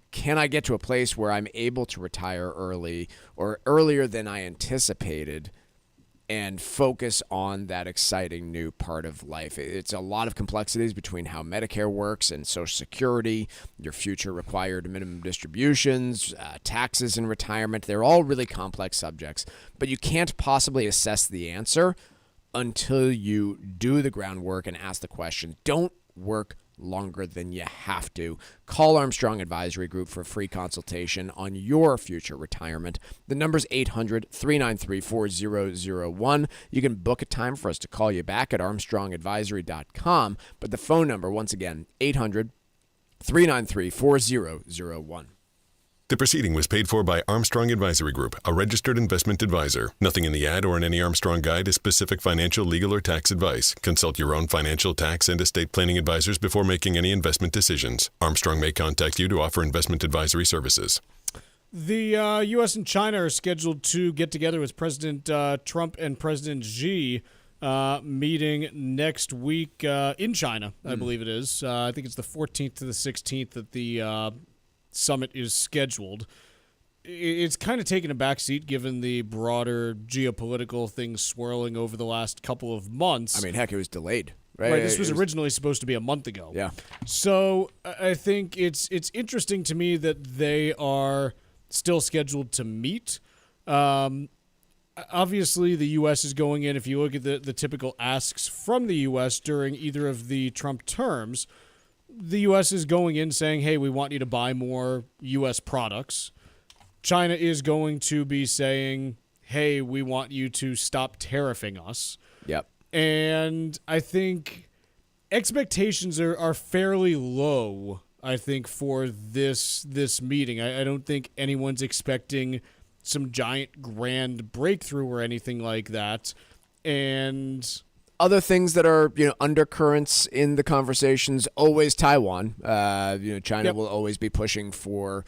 can I get to a place where I'm able to retire early or earlier than I anticipated and focus on that exciting new part of life. It's a lot of complexities between how Medicare works and Social Security, your future required minimum distributions, taxes in retirement. They're all really complex subjects, but you can't possibly assess the answer until you do the groundwork and ask the question. Don't work longer than you have to. Call Armstrong Advisory Group for a free consultation on your future retirement. The number's 800-393-4001. You can book a time for us to call you back at armstrongadvisory.com, but the phone number, once again, 800-393-4001. The proceeding was paid for by Armstrong Advisory Group, a registered investment advisor. Nothing in the ad or in any Armstrong guide is specific financial, legal, or tax advice. Consult your own financial, tax, and estate planning advisors before making any investment decisions. Armstrong may contact you to offer investment advisory services. The U.S. and China are scheduled to get together with President Trump and President Xi meeting next week in China, I believe it is. I think it's the 14th to the 16th that the summit is scheduled. It's kind of taken a backseat given the broader geopolitical things swirling over the last couple of months. I mean, heck, it was delayed, right? This was originally supposed to be a month ago. Yeah. So I think it's interesting to me that they are still scheduled to meet. Obviously, the U.S. is going in. If you look at the typical asks from the U.S. during either of the Trump terms, the U.S. is going in saying, hey, we want you to buy more U.S. products. China is going to be saying, hey, we want you to stop tariffing us. Yep. And I think expectations are fairly low, I think, for this meeting. I don't think anyone's expecting some giant grand breakthrough or anything like that. And other things that are, undercurrents in the conversations, always Taiwan. China will always be pushing for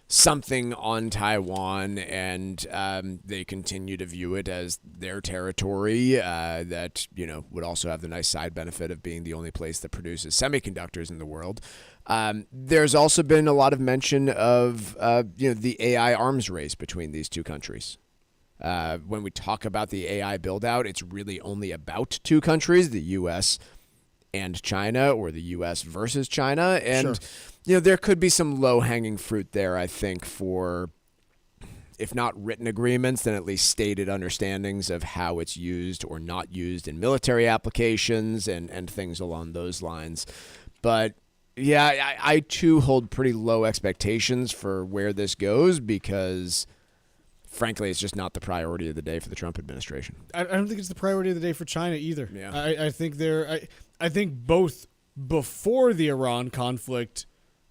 something on Taiwan, and they continue to view it as their territory that, would also have the nice side benefit of being the only place that produces semiconductors in the world. There's also been a lot of mention of, the AI arms race between these two countries. When we talk about the AI build-out, it's really only about two countries, the U.S. and China, or the U.S. versus China. And, there could be some low-hanging fruit there, I think, for, if not written agreements, then at least stated understandings of how it's used or not used in military applications and things along those lines. But, yeah, I too hold pretty low expectations for where this goes because, frankly, it's just not the priority of the day for the Trump administration. I don't think it's the priority of the day for China either. Yeah. I think I think both before the Iran conflict,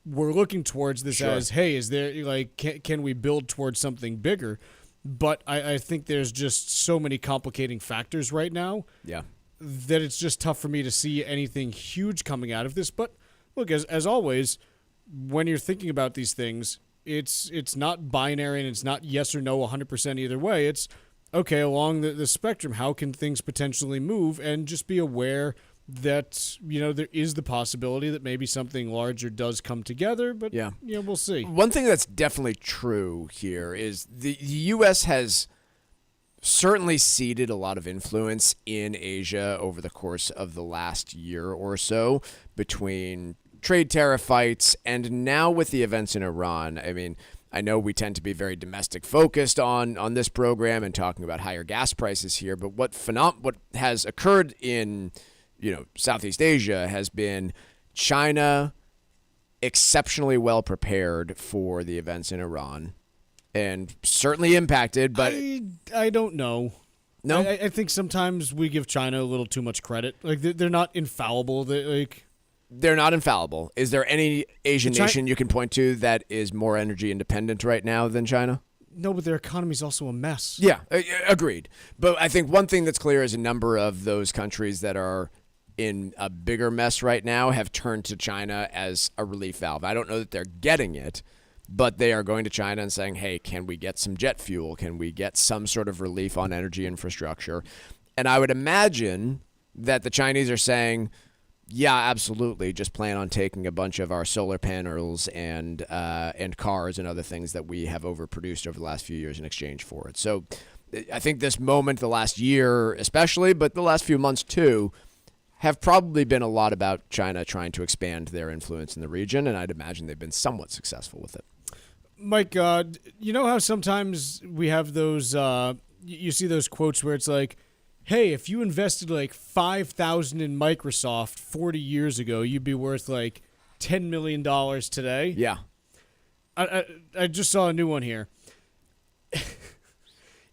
we're looking towards this as, hey, is there can we build towards something bigger? But I think there's just so many complicating factors right now. Yeah. That it's just tough for me to see anything huge coming out of this. But look, as always, when you're thinking about these things, it's not binary and it's not yes or no 100% either way. It's, okay, along the spectrum, how can things potentially move? And just be aware that, there is the possibility that maybe something larger does come together, but we'll see. One thing that's definitely true here is the U.S. has certainly ceded a lot of influence in Asia over the course of the last year or so between trade tariff fights and now with the events in Iran. I mean, I know we tend to be very domestic focused on this program and talking about higher gas prices here, but what has occurred in Southeast Asia has been China exceptionally well prepared for the events in Iran and certainly impacted, but I don't know. No, I think sometimes we give China a little too much credit. Like they're not infallible. They're not infallible. Is there any Asian nation you can point to that is more energy independent right now than China? No, but their economy is also a mess. Yeah, agreed. But I think one thing that's clear is a number of those countries that are in a bigger mess right now have turned to China as a relief valve. I don't know that they're getting it, but they are going to China and saying, hey, can we get some jet fuel? Can we get some sort of relief on energy infrastructure? And I would imagine that the Chinese are saying, yeah, absolutely, just plan on taking a bunch of our solar panels and cars and other things that we have overproduced over the last few years in exchange for it. So I think this moment, the last year especially, but the last few months too, have probably been a lot about China trying to expand their influence in the region, and I'd imagine they've been somewhat successful with it. Mike, you know how sometimes we have those, you see those quotes where it's like, hey, if you invested like $5,000 in Microsoft 40 years ago, you'd be worth like $10 million today? Yeah. I just saw a new one here.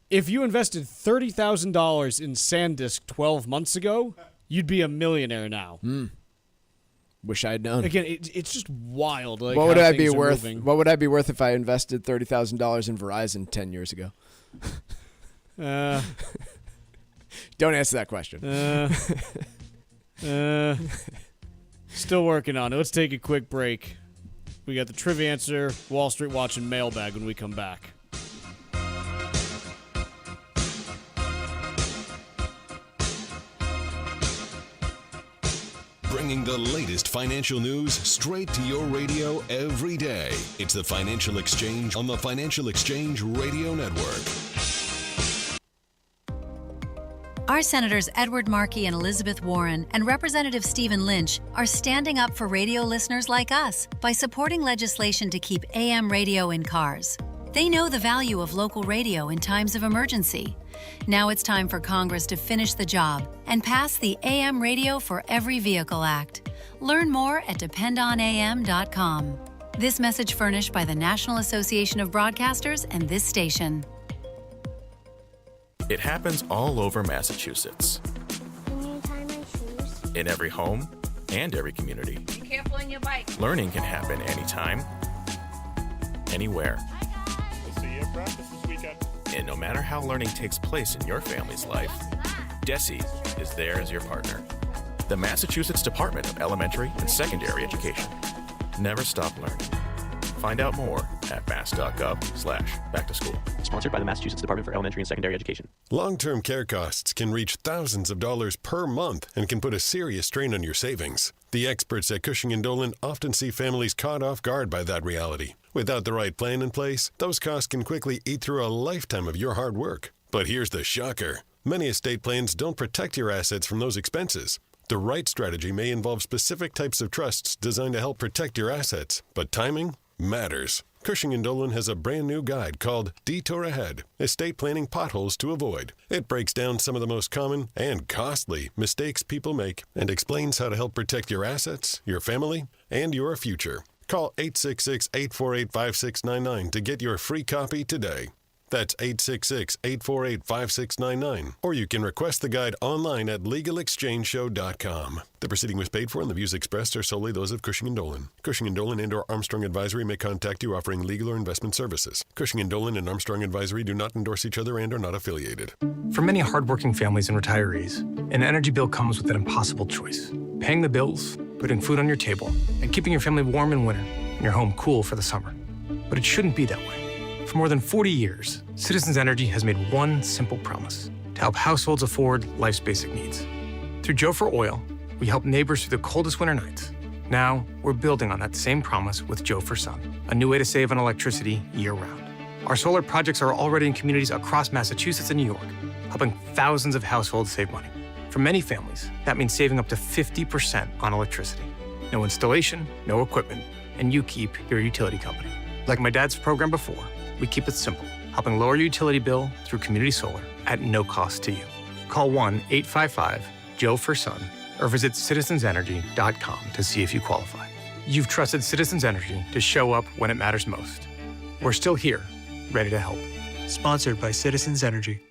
If you invested $30,000 in SanDisk 12 months ago, you'd be a millionaire now. Wish I had known. Again, it's just wild. Like, what would I be worth? What would I be worth if I invested $30,000 in Verizon 10 years ago? Don't answer that question. Still working on it. Let's take a quick break. We got the trivia answer, Wall Street Watch, and mailbag when we come back. Bringing the latest financial news straight to your radio every day. It's the Financial Exchange on the Financial Exchange Radio Network. Our Senators Edward Markey and Elizabeth Warren and Representative Stephen Lynch are standing up for radio listeners like us by supporting legislation to keep AM radio in cars. They know the value of local radio in times of emergency. Now it's time for Congress to finish the job and pass the AM Radio for Every Vehicle Act. Learn more at dependonam.com. This message furnished by the National Association of Broadcasters and this station. It happens all over Massachusetts. Can you tie my shoes? In every home and every community. Be careful on your bike. Learning can happen anytime, anywhere. We'll see you at practice this weekend. And no matter how learning takes place in your family's life, DESE is there as your partner. The Massachusetts Department of Elementary and Secondary Education. Never stop learning. Find out more at mass.gov/back-to-school. Sponsored by the Massachusetts Department for Elementary and Secondary Education. Long-term care costs can reach thousands of dollars per month and can put a serious strain on your savings. The experts at Cushing & Dolan often see families caught off guard by that reality. Without the right plan in place, those costs can quickly eat through a lifetime of your hard work. But here's the shocker. Many estate plans don't protect your assets from those expenses. The right strategy may involve specific types of trusts designed to help protect your assets, but timing matters. Cushing & Dolan has a brand new guide called Detour Ahead, Estate Planning Potholes to Avoid. It breaks down some of the most common and costly mistakes people make and explains how to help protect your assets, your family, and your future. Call 866-848-5699 to get your free copy today. That's 866-848-5699. Or you can request the guide online at LegalExchangeShow.com. The proceeding was paid for and the views expressed are solely those of Cushing & Dolan. Cushing & Dolan and/or Armstrong Advisory may contact you offering legal or investment services. Cushing & Dolan and Armstrong Advisory do not endorse each other and are not affiliated. For many hardworking families and retirees, an energy bill comes with an impossible choice. Paying the bills, putting food on your table, and keeping your family warm in winter and your home cool for the summer. But it shouldn't be that way. For more than 40 years, Citizens Energy has made one simple promise: to help households afford life's basic needs. Through Joe for Oil, We help neighbors through the coldest winter nights. Now, we're building on that same promise with Joe for Sun, a new way to save on electricity year-round. Our solar projects are already in communities across Massachusetts and New York, helping thousands of households save money. For many families, that means saving up to 50% on electricity. No installation, no equipment, and you keep your utility company. Like my dad's program before, we keep it simple, helping lower your utility bill through community solar at no cost to you. Call 1-855-JOE-FOR-SUN or visit citizensenergy.com to see if you qualify. You've trusted Citizens Energy to show up when it matters most. We're still here, ready to help. Sponsored by Citizens Energy.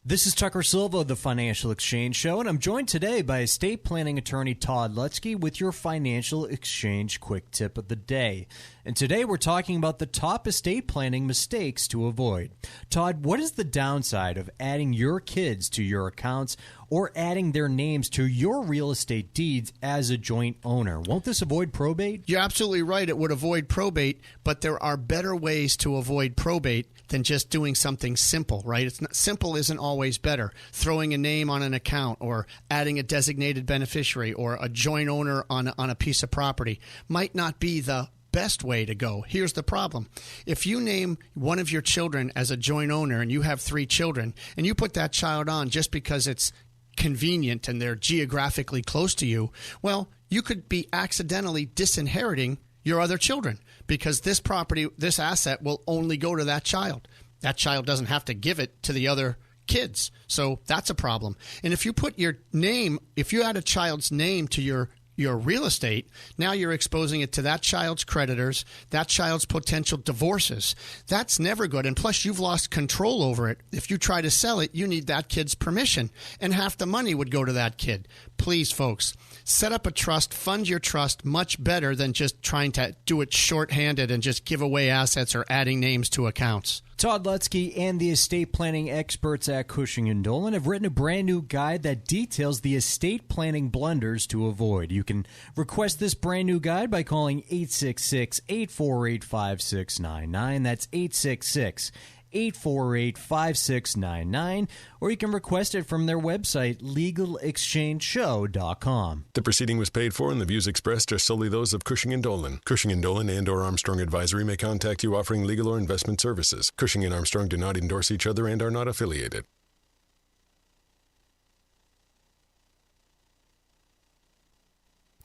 This is Tucker Silva of the Financial Exchange Show, and I'm joined today by estate planning attorney Todd Lutzke with your Financial Exchange Quick Tip of the Day. And today we're talking about the top estate planning mistakes to avoid. Todd, what is the downside of adding your kids to your accounts or adding their names to your real estate deeds as a joint owner? Won't this avoid probate? You're absolutely right. It would avoid probate, but there are better ways to avoid probate than just doing something simple, right? It's not, simple isn't always better. Throwing a name on an account or adding a designated beneficiary or a joint owner on a piece of property might not be the best way to go. Here's the problem. If you name one of your children as a joint owner and you have 3 children and you put that child on just because it's convenient and they're geographically close to you, well, you could be accidentally disinheriting your other children because this property, this asset will only go to that child. That child doesn't have to give it to the other kids. So that's a problem. And if you put your name, if you add a child's name to your real estate, now you're exposing it to that child's creditors, that child's potential divorces. That's never good. And plus, you've lost control over it. If you try to sell it, you need that kid's permission, and half the money would go to that kid. Please, folks, set up a trust, fund your trust much better than just trying to do it shorthanded and just give away assets or adding names to accounts. Todd Lutzke and the estate planning experts at Cushing & Dolan have written a brand new guide that details the estate planning blunders to avoid. You can request this brand new guide by calling 866-848-5699. That's 866-848-5699, or you can request it from their website, legalexchangeshow.com. The proceeding was paid for and the views expressed are solely those of Cushing & Dolan. Cushing & Dolan and or Armstrong Advisory may contact you offering legal or investment services. Cushing and Armstrong do not endorse each other and are not affiliated.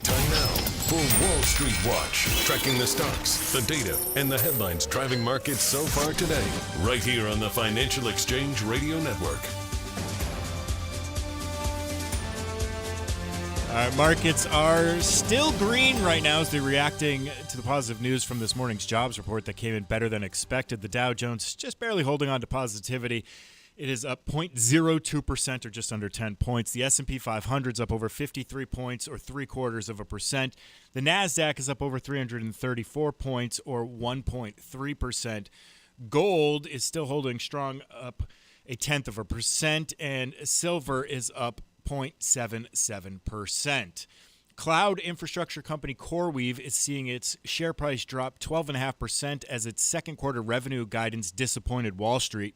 Time now for Wall Street Watch, tracking the stocks, the data, and the headlines driving markets so far today, right here on the Financial Exchange Radio Network. Markets are still green right now as they're reacting to the positive news from this morning's jobs report that came in better than expected. The Dow Jones just barely holding on to positivity. It is up 0.02% or just under 10 points. The S&P 500 is up over 53 points or 0.75%. The NASDAQ is up over 334 points or 1.3%. Gold is still holding strong, up 0.1%, and silver is up 0.77%. Cloud infrastructure company CoreWeave is seeing its share price drop 12.5% as its second quarter revenue guidance disappointed Wall Street.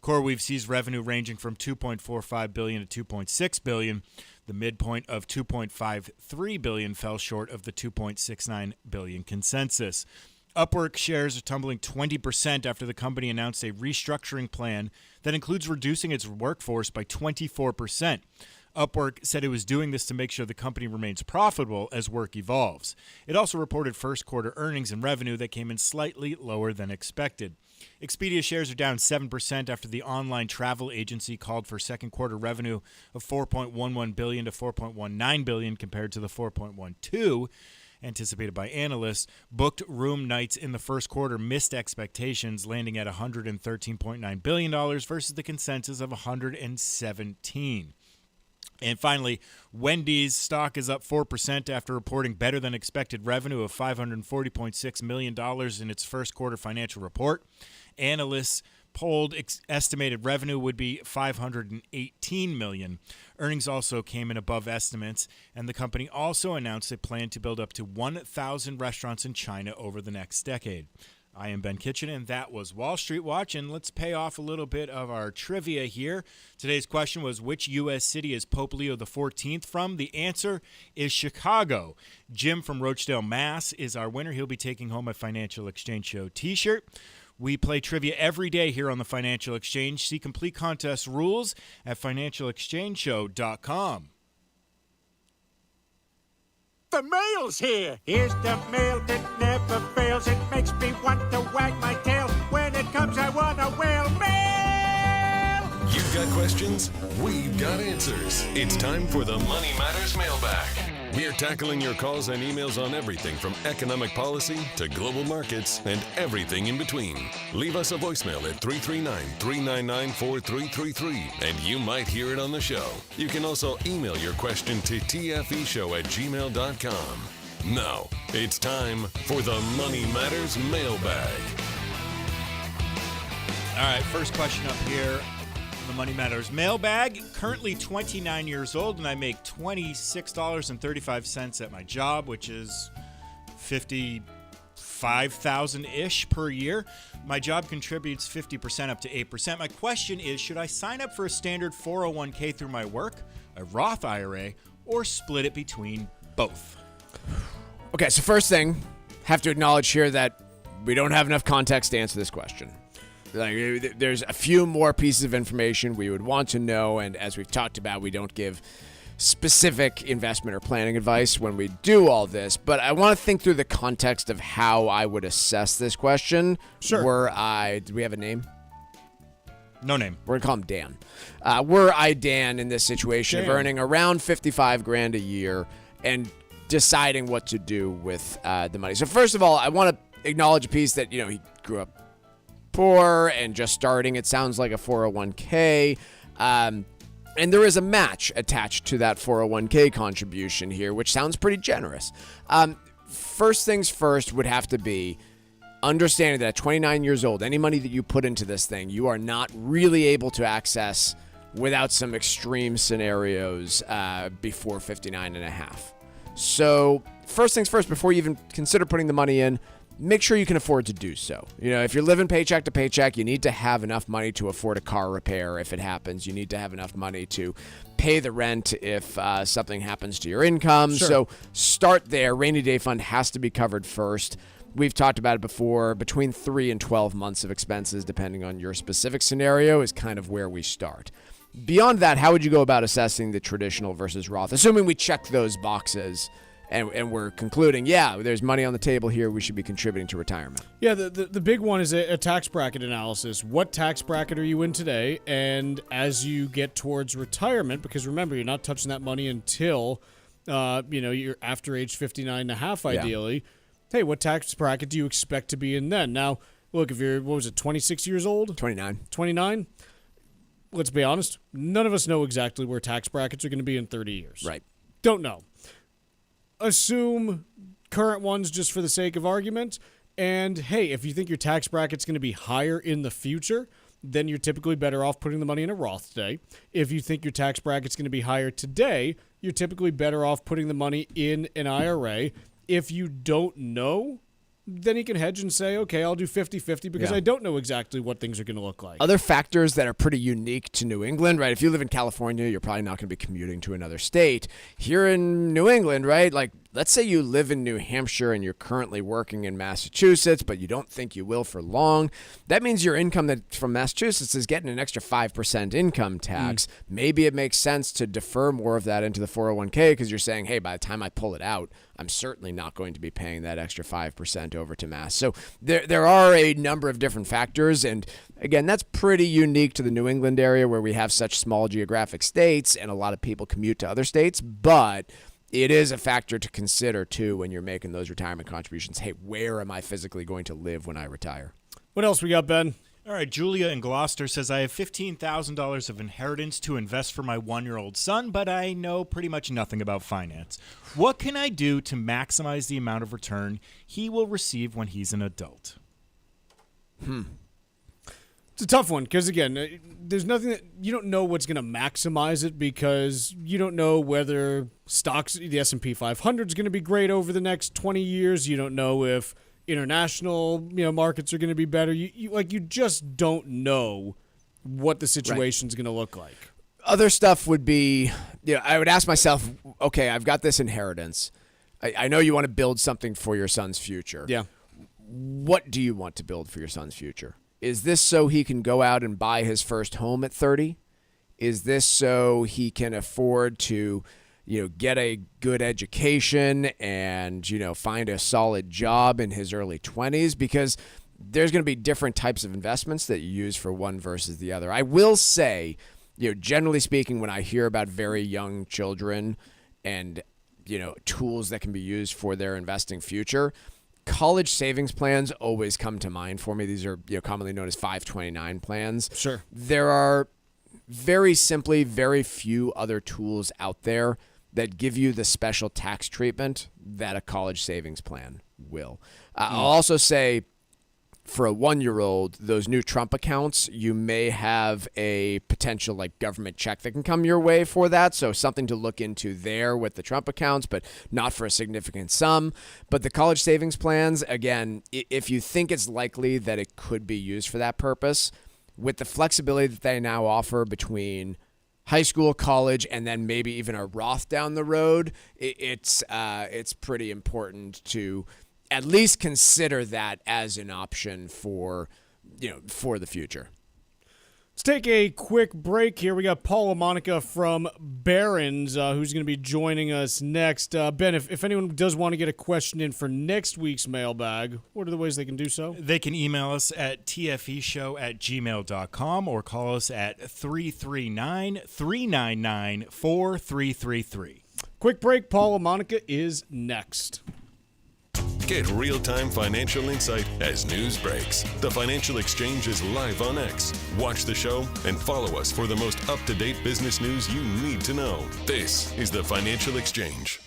CoreWeave sees revenue ranging from $2.45 billion to $2.6 billion. The midpoint of $2.53 billion fell short of the $2.69 billion consensus. Upwork shares are tumbling 20% after the company announced a restructuring plan that includes reducing its workforce by 24%. Upwork said it was doing this to make sure the company remains profitable as work evolves. It also reported first quarter earnings and revenue that came in slightly lower than expected. Expedia shares are down 7% after the online travel agency called for second quarter revenue of $4.11 billion to $4.19 billion compared to the $4.12 anticipated by analysts. Booked room nights in the first quarter missed expectations, landing at $113.9 billion versus the consensus of $117. And finally, Wendy's stock is up 4% after reporting better than expected revenue of $540.6 million in its first quarter financial report. Analysts polled estimated revenue would be $518 million. Earnings also came in above estimates, and the company also announced a plan to build up to 1,000 restaurants in China over the next decade. I am Ben Kitchen, and that was Wall Street Watch. And let's pay off a little bit of our trivia here. Today's question was, which U.S. city is Pope Leo XIV from? The answer is Chicago. Jim from Rochdale, Mass. is our winner. He'll be taking home a Financial Exchange Show t-shirt. We play trivia every day here on the Financial Exchange. See complete contest rules at financialexchangeshow.com. The mail's here. Here's the mail that never fails. It makes me want to wag my tail. When it comes, I want a whale. Mail! You've got questions, we've got answers. It's time for the Money Matters Mailbag. We're tackling your calls and emails on everything from economic policy to global markets and everything in between. Leave us a voicemail at 339-399-4333 and you might hear it on the show. You can also email your question to tfeshow@gmail.com. Now, it's time for the Money Matters Mailbag. All right, first question up here. The Money Matters Mailbag. Currently 29 years old, and I make $26.35 at my job, which is $55,000-ish per year. My job contributes 50% up to 8%. My question is, should I sign up for a standard 401k through my work, a Roth IRA, or split it between both? Okay, so first thing, have to acknowledge here that we don't have enough context to answer this question. Like, there's a few more pieces of information we would want to know, and as we've talked about, we don't give specific investment or planning advice when we do all this, but I want to think through the context of how I would assess this question. Sure. Do we have a name? No name. We're going to call him Dan. Were I Dan in this situation of earning around $55,000 a year and deciding what to do with the money. So first of all, I want to acknowledge a piece that, he grew up poor and just starting. It sounds like a 401k. And there is a match attached to that 401k contribution here, which sounds pretty generous. First things first would have to be understanding that at 29 years old, any money that you put into this thing, you are not really able to access without some extreme scenarios before 59 and a half. So first things first, before you even consider putting the money in, make sure you can afford to do so. If you're living paycheck to paycheck, you need to have enough money to afford a car repair if it happens. You need to have enough money to pay the rent if something happens to your income. Sure. So start there. Rainy day fund has to be covered first. We've talked about it before. Between 3 and 12 months of expenses, depending on your specific scenario, is kind of where we start. Beyond that, how would you go about assessing the traditional versus Roth? Assuming we check those boxes and we're concluding, there's money on the table here, we should be contributing to retirement. Yeah, the big one is a tax bracket analysis. What tax bracket are you in today? And as you get towards retirement, because remember, you're not touching that money until, you're after age 59 and a half, ideally. Hey, what tax bracket do you expect to be in then? Now, look, if you're, 26 years old? 29. 29? Let's be honest, none of us know exactly where tax brackets are going to be in 30 years. Right. Don't know. Assume current ones just for the sake of argument. And hey, if you think your tax bracket's going to be higher in the future, then you're typically better off putting the money in a Roth today. If you think your tax bracket's going to be higher today, you're typically better off putting the money in an IRA. If you don't know, then you can hedge and say, okay, I'll do 50-50 because I don't know exactly what things are going to look like. Other factors that are pretty unique to New England, right? If you live in California, you're probably not going to be commuting to another state. Here in New England, right? Like, let's say you live in New Hampshire and you're currently working in Massachusetts, but you don't think you will for long. That means your income from Massachusetts is getting an extra 5% income tax. Maybe it makes sense to defer more of that into the 401k because you're saying, hey, by the time I pull it out, I'm certainly not going to be paying that extra 5% over to Mass. So there are a number of different factors. And again, that's pretty unique to the New England area where we have such small geographic states and a lot of people commute to other states. But it is a factor to consider, too, when you're making those retirement contributions. Hey, where am I physically going to live when I retire? What else we got, Ben? All right, Julia in Gloucester says, I have $15,000 of inheritance to invest for my 1-year-old son, but I know pretty much nothing about finance. What can I do to maximize the amount of return he will receive when he's an adult? It's a tough one because, again, there's nothing that you don't know what's going to maximize it because you don't know whether stocks, the S&P 500 is going to be great over the next 20 years. You don't know if international markets are going to be better. You just don't know what the situation's going to look like. Other stuff would be, I would ask myself, okay, I've got this inheritance. I know you want to build something for your son's future. Yeah. What do you want to build for your son's future? Is this so he can go out and buy his first home at 30? Is this so he can afford to, get a good education and, find a solid job in his early 20s? Because there's going to be different types of investments that you use for one versus the other. I will say, generally speaking, when I hear about very young children and, tools that can be used for their investing future, college savings plans always come to mind for me. These are commonly known as 529 plans. Sure. There are very simply very few other tools out there that give you the special tax treatment that a college savings plan will. I'll also say, for a 1-year-old, those new Trump accounts, you may have a potential government check that can come your way for that. So something to look into there with the Trump accounts, but not for a significant sum. But the college savings plans, again, if you think it's likely that it could be used for that purpose, with the flexibility that they now offer between high school, college, and then maybe even a Roth down the road, it's pretty important to at least consider that as an option for the future. Let's take a quick break here. We got Paul Monica from Barron's who's going to be joining us next. Ben, if anyone does want to get a question in for next week's mailbag, what are the ways they can do so? They can email us at tfeshow@gmail.com or call us at 339-399-4333. Quick break. Paul Monica is next. Get real-time financial insight as news breaks. The Financial Exchange is live on X. Watch the show and follow us for the most up-to-date business news you need to know. This is the Financial Exchange.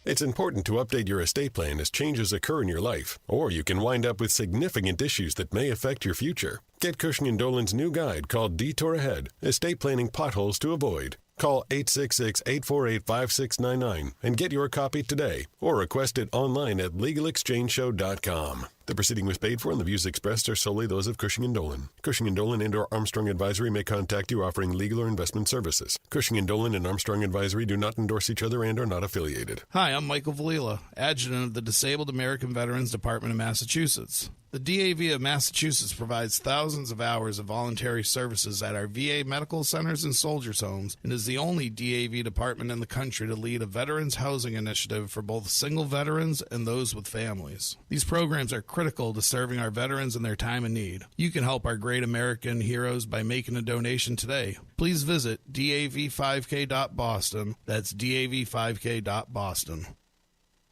It's important to update your estate plan as changes occur in your life, or you can wind up with significant issues that may affect your future. Get Cushing & Dolan's new guide called Detour Ahead, Estate Planning Potholes to Avoid. Call 866-848-5699 and get your copy today, or request it online at legalexchangeshow.com. The proceeding was paid for and the views expressed are solely those of Cushing & Dolan. Cushing & Dolan and/or Armstrong Advisory may contact you offering legal or investment services. Cushing & Dolan and Armstrong Advisory do not endorse each other and are not affiliated. Hi, I'm Michael Valila, Adjutant of the Disabled American Veterans Department of Massachusetts. The DAV of Massachusetts provides thousands of hours of voluntary services at our VA medical centers and soldiers' homes and is the only DAV department in the country to lead a veterans housing initiative for both single veterans and those with families. These programs are critical to serving our veterans in their time of need. You can help our great American heroes by making a donation today. Please visit dav5k.boston. That's dav5k.boston.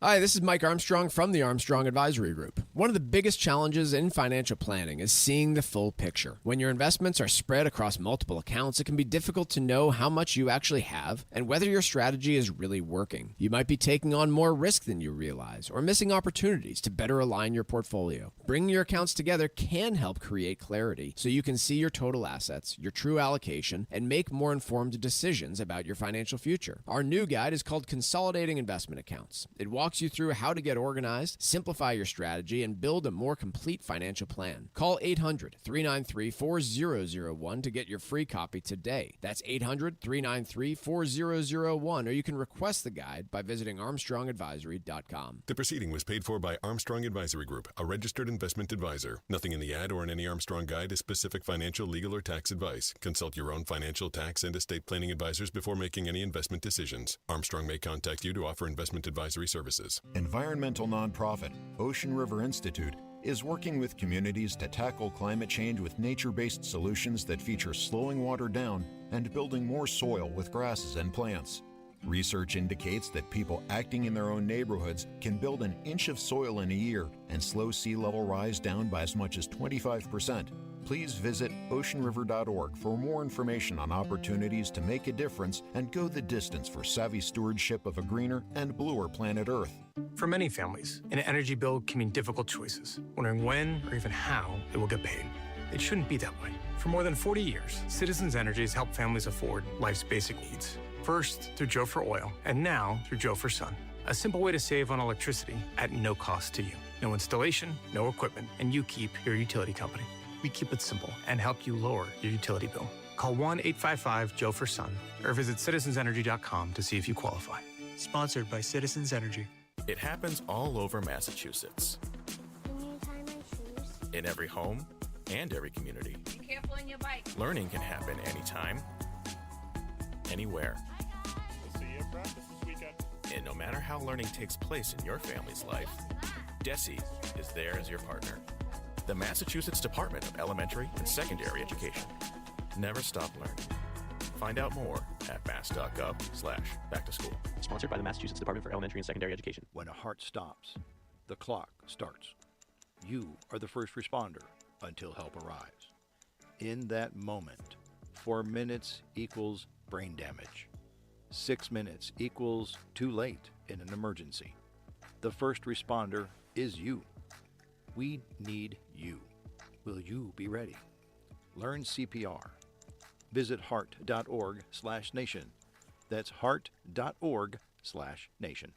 Hi, this is Mike Armstrong from the Armstrong Advisory Group. One of the biggest challenges in financial planning is seeing the full picture. When your investments are spread across multiple accounts, it can be difficult to know how much you actually have and whether your strategy is really working. You might be taking on more risk than you realize or missing opportunities to better align your portfolio. Bringing your accounts together can help create clarity so you can see your total assets, your true allocation, and make more informed decisions about your financial future. Our new guide is called Consolidating Investment Accounts. It walks you through how to get organized, simplify your strategy, and build a more complete financial plan. Call 800-393-4001 to get your free copy today. That's 800-393-4001, or you can request the guide by visiting armstrongadvisory.com. The proceeding was paid for by Armstrong Advisory Group, a registered investment advisor. Nothing in the ad or in any Armstrong guide is specific financial, legal, or tax advice. Consult your own financial, tax, and estate planning advisors before making any investment decisions. Armstrong may contact you to offer investment advisory services. Environmental nonprofit Ocean River Institute is working with communities to tackle climate change with nature-based solutions that feature slowing water down and building more soil with grasses and plants. Research indicates that people acting in their own neighborhoods can build an inch of soil in a year and slow sea level rise down by as much as 25%. Please visit oceanriver.org for more information on opportunities to make a difference and go the distance for savvy stewardship of a greener and bluer planet Earth. For many families, an energy bill can mean difficult choices, wondering when or even how it will get paid. It shouldn't be that way. For more than 40 years, Citizens Energy has helped families afford life's basic needs. First through Joe for Oil, and now through Joe for Sun. A simple way to save on electricity at no cost to you. No installation, no equipment, and you keep your utility company. We keep it simple and help you lower your utility bill. Call 1-855-JOE-FOR-SUN or visit citizensenergy.com to see if you qualify. Sponsored by Citizens Energy. It happens all over Massachusetts. Can you tie my shoes? In every home and every community. Be careful on your bike. Learning can happen anytime, anywhere. We'll see you at practice this weekend. And no matter how learning takes place in your family's life, DESE is there as your partner. The Massachusetts Department of Elementary and Secondary Education. Never stop learning. Find out more at mass.gov/back-to-school. Sponsored by the Massachusetts Department for Elementary and Secondary Education. When a heart stops, the clock starts. You are the first responder until help arrives. In that moment, 4 minutes equals brain damage. 6 minutes equals too late in an emergency. The first responder is you. We need you. Will you be ready? Learn CPR. Visit heart.org/nation. That's heart.org/nation.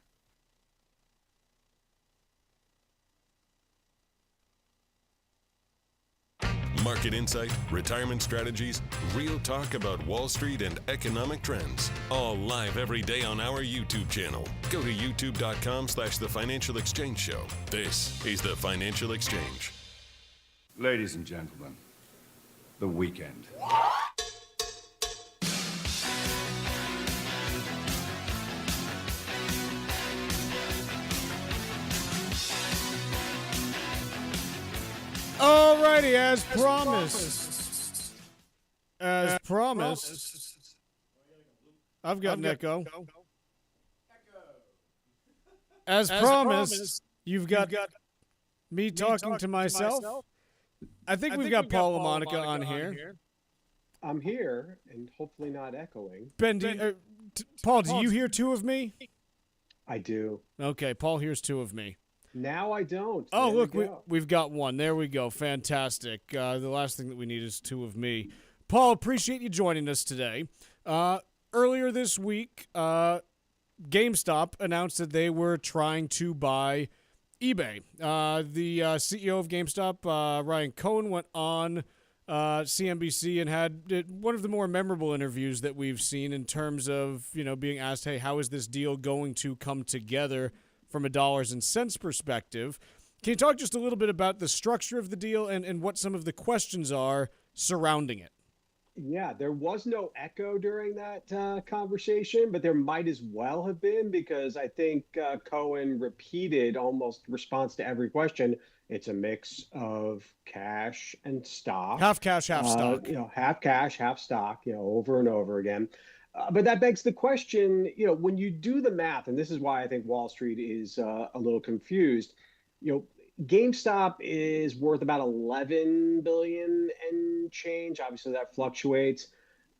Market insight, retirement strategies, real talk about Wall Street and economic trends. All live every day on our YouTube channel. Go to youtube.com/The Financial Exchange Show. This is The Financial Exchange. Ladies and gentlemen, the weekend. Alrighty, as promised. As promised. I've got an echo. As promised, you've got me talking to myself. I think we've got Paul LaMonica on here. I'm here, and hopefully not echoing. Ben, Paul, do you hear two of me? I do. Okay, Paul hears two of me. Now I don't. Oh, look, we've got one. There we go. Fantastic. The last thing that we need is two of me. Paul, appreciate you joining us today. Earlier this week, GameStop announced that they were trying to buy eBay. The CEO of GameStop, Ryan Cohen, went on CNBC and had one of the more memorable interviews that we've seen in terms of, being asked, hey, how is this deal going to come together from a dollars and cents perspective? Can you talk just a little bit about the structure of the deal and what some of the questions are surrounding it? Yeah, there was no echo during that conversation, but there might as well have been, because I think Cohen repeated almost response to every question. It's a mix of cash and stock. Half cash, half stock. Half cash, half stock, over and over again. But that begs the question, when you do the math, and this is why I think Wall Street is a little confused, GameStop is worth about $11 billion and change. Obviously, that fluctuates.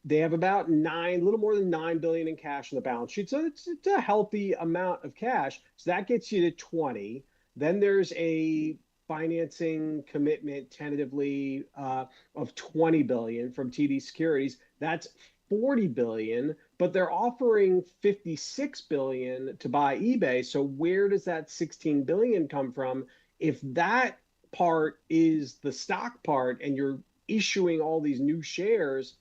They have about a little more than $9 billion in cash on the balance sheet. So it's a healthy amount of cash. So that gets you to 20. Then there's a financing commitment tentatively of $20 billion from TD Securities. That's $40 billion, but they're offering $56 billion to buy eBay. So where does that $16 billion come from? If that part is the stock part and you're issuing all these new shares,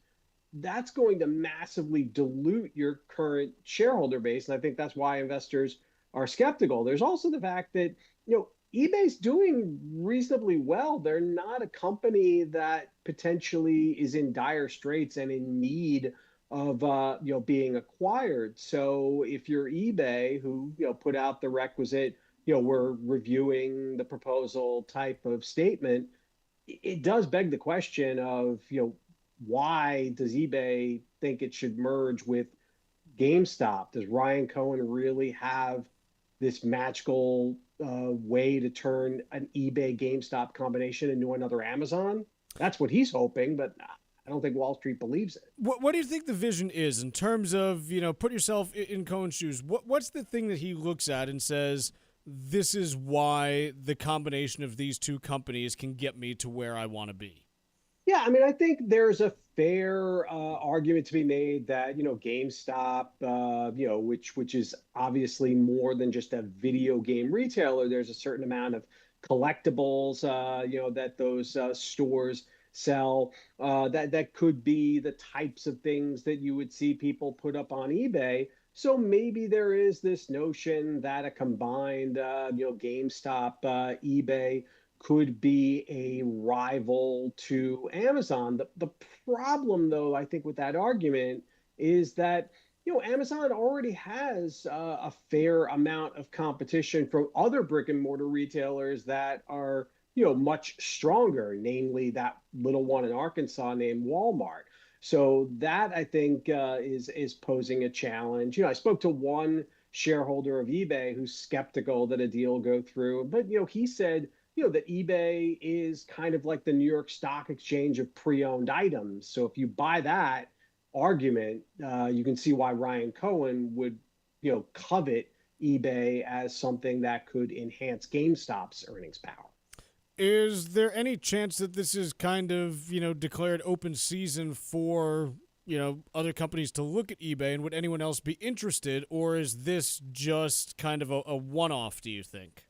that's going to massively dilute your current shareholder base. And I think that's why investors are skeptical. There's also the fact that, eBay's doing reasonably well. They're not a company that potentially is in dire straits and in need of being acquired. So if you're eBay, who put out the requisite, we're reviewing the proposal type of statement, it does beg the question of why does eBay think it should merge with GameStop? Does Ryan Cohen really have this magical way to turn an eBay GameStop combination into another Amazon? That's what he's hoping, but I don't think Wall Street believes it. What do you think the vision is in terms of, put yourself in Cohen's shoes? What's the thing that he looks at and says, this is why the combination of these two companies can get me to where I want to be? Yeah, I think there's a fair argument to be made that, GameStop, which is obviously more than just a video game retailer. There's a certain amount of collectibles, that those stores sell. That could be the types of things that you would see people put up on eBay. So maybe there is this notion that a combined, GameStop, eBay could be a rival to Amazon. The problem, though, I think with that argument is that Amazon already has a fair amount of competition from other brick and mortar retailers that are, much stronger, namely that little one in Arkansas named Walmart. So that I think is posing a challenge. I spoke to one shareholder of eBay who's skeptical that a deal will go through, but he said that eBay is kind of like the New York Stock Exchange of pre-owned items. So if you buy that argument, you can see why Ryan Cohen would covet eBay as something that could enhance GameStop's earnings power. Is there any chance that this is kind of, declared open season for, other companies to look at eBay, and would anyone else be interested, or is this just kind of a one-off, do you think?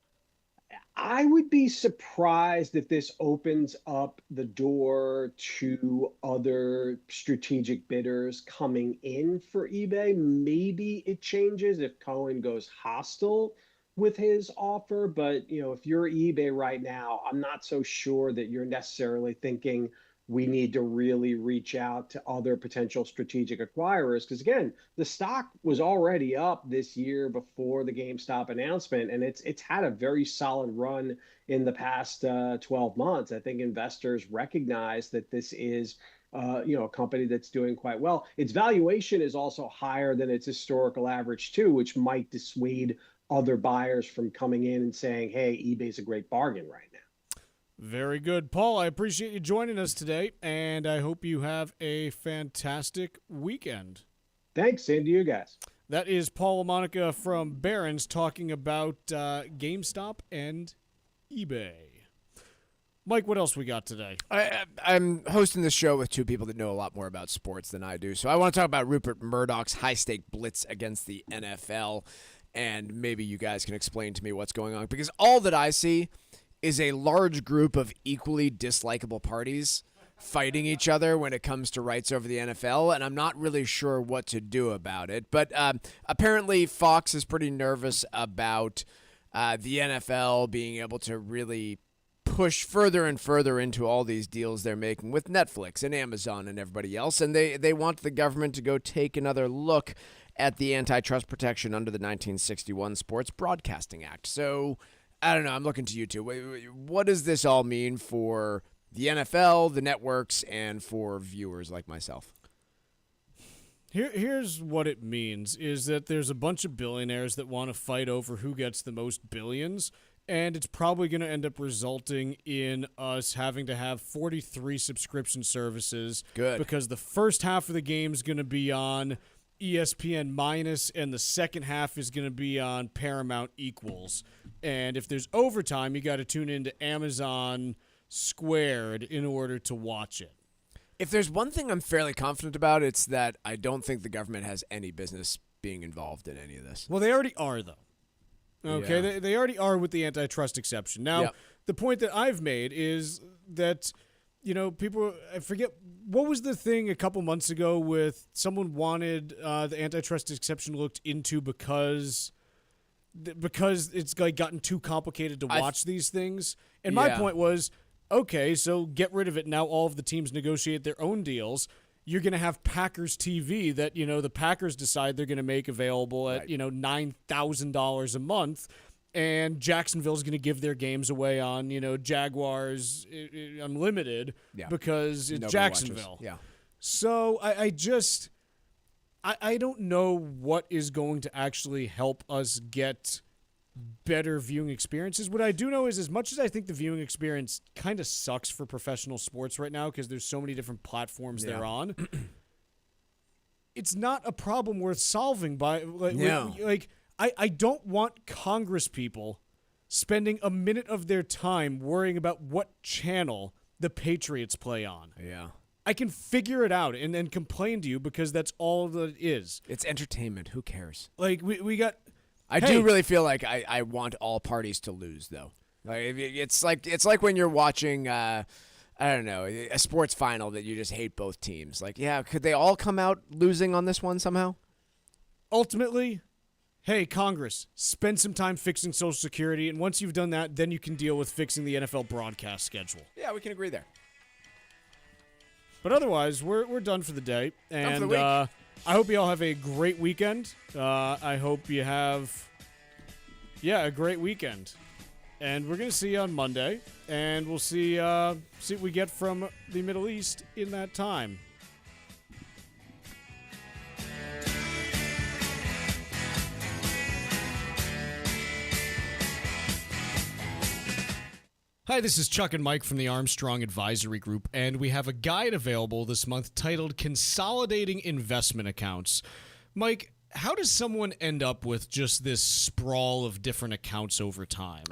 I would be surprised if this opens up the door to other strategic bidders coming in for eBay. Maybe it changes if Cohen goes hostile with his offer, but if you're eBay right now, I'm not so sure that you're necessarily thinking we need to really reach out to other potential strategic acquirers, because again, the stock was already up this year before the GameStop announcement, and it's had a very solid run in the past 12 months. I think investors recognize that this is a company that's doing quite well. Its valuation is also higher than its historical average too, which might dissuade other buyers from coming in and saying, hey, eBay's a great bargain right now. Very good. Paul, I appreciate you joining us today, and I hope you have a fantastic weekend. Thanks, same to you guys. That is Paul LaMonica from Barron's talking about GameStop and eBay. Mike, what else we got today? I'm hosting this show with two people that know a lot more about sports than I do, so I want to talk about Rupert Murdoch's high-stake blitz against the NFL, and maybe you guys can explain to me what's going on, because all that I see is a large group of equally dislikable parties fighting each other when it comes to rights over the NFL, and I'm not really sure what to do about it. But apparently Fox is pretty nervous about the NFL being able to really push further and further into all these deals they're making with Netflix and Amazon and everybody else, and they want the government to go take another look at the antitrust protection under the 1961 Sports Broadcasting Act. So I don't know. I'm looking to you two. What does this all mean for the NFL, the networks, and for viewers like myself? Here's what it means, is that there's a bunch of billionaires that want to fight over who gets the most billions, and it's probably going to end up resulting in us having to have 43 subscription services. Good. Because the first half of the game is going to be on ESPN minus, and the second half is going to be on Paramount equals. And if there's overtime, you got to tune into Amazon squared in order to watch it. If there's one thing I'm fairly confident about, it's that I don't think the government has any business being involved in any of this. Well, they already are, though. Okay, Yeah. they already are with the antitrust exception. Now, the point that I've made is that, people, I forget, what was the thing a couple months ago with someone wanted the antitrust exception looked into because it's like gotten too complicated to watch these things? And my point was, okay, so get rid of it. Now all of the teams negotiate their own deals. You're going to have Packers TV that, the Packers decide they're going to make available at, $9,000 a month. And Jacksonville's going to give their games away on, Jaguars Unlimited because it's Nobody Jacksonville. watches. Yeah. So I don't know what is going to actually help us get better viewing experiences. What I do know is, as much as I think the viewing experience kind of sucks for professional sports right now because there's so many different platforms they're on, it's not a problem worth solving by I don't want Congress people spending a minute of their time worrying about what channel the Patriots play on. Yeah. I can figure it out and then complain to you because that's all that it is. It's entertainment. Who cares? Like, we got... I do really feel like I want all parties to lose, though. It's like when you're watching, I don't know, a sports final that you just hate both teams. Like, yeah, could they all come out losing on this one somehow? Ultimately, hey, Congress, spend some time fixing Social Security, and once you've done that, then you can deal with fixing the NFL broadcast schedule. Yeah, we can agree there. But otherwise, we're done for the day. And done for the week. I hope you all have a great weekend. I hope you have, a great weekend. And we're going to see you on Monday, and we'll see what we get from the Middle East in that time. Hi, this is Chuck and Mike from the Armstrong Advisory Group, and we have a guide available this month titled Consolidating Investment Accounts. Mike, how does someone end up with just this sprawl of different accounts over time?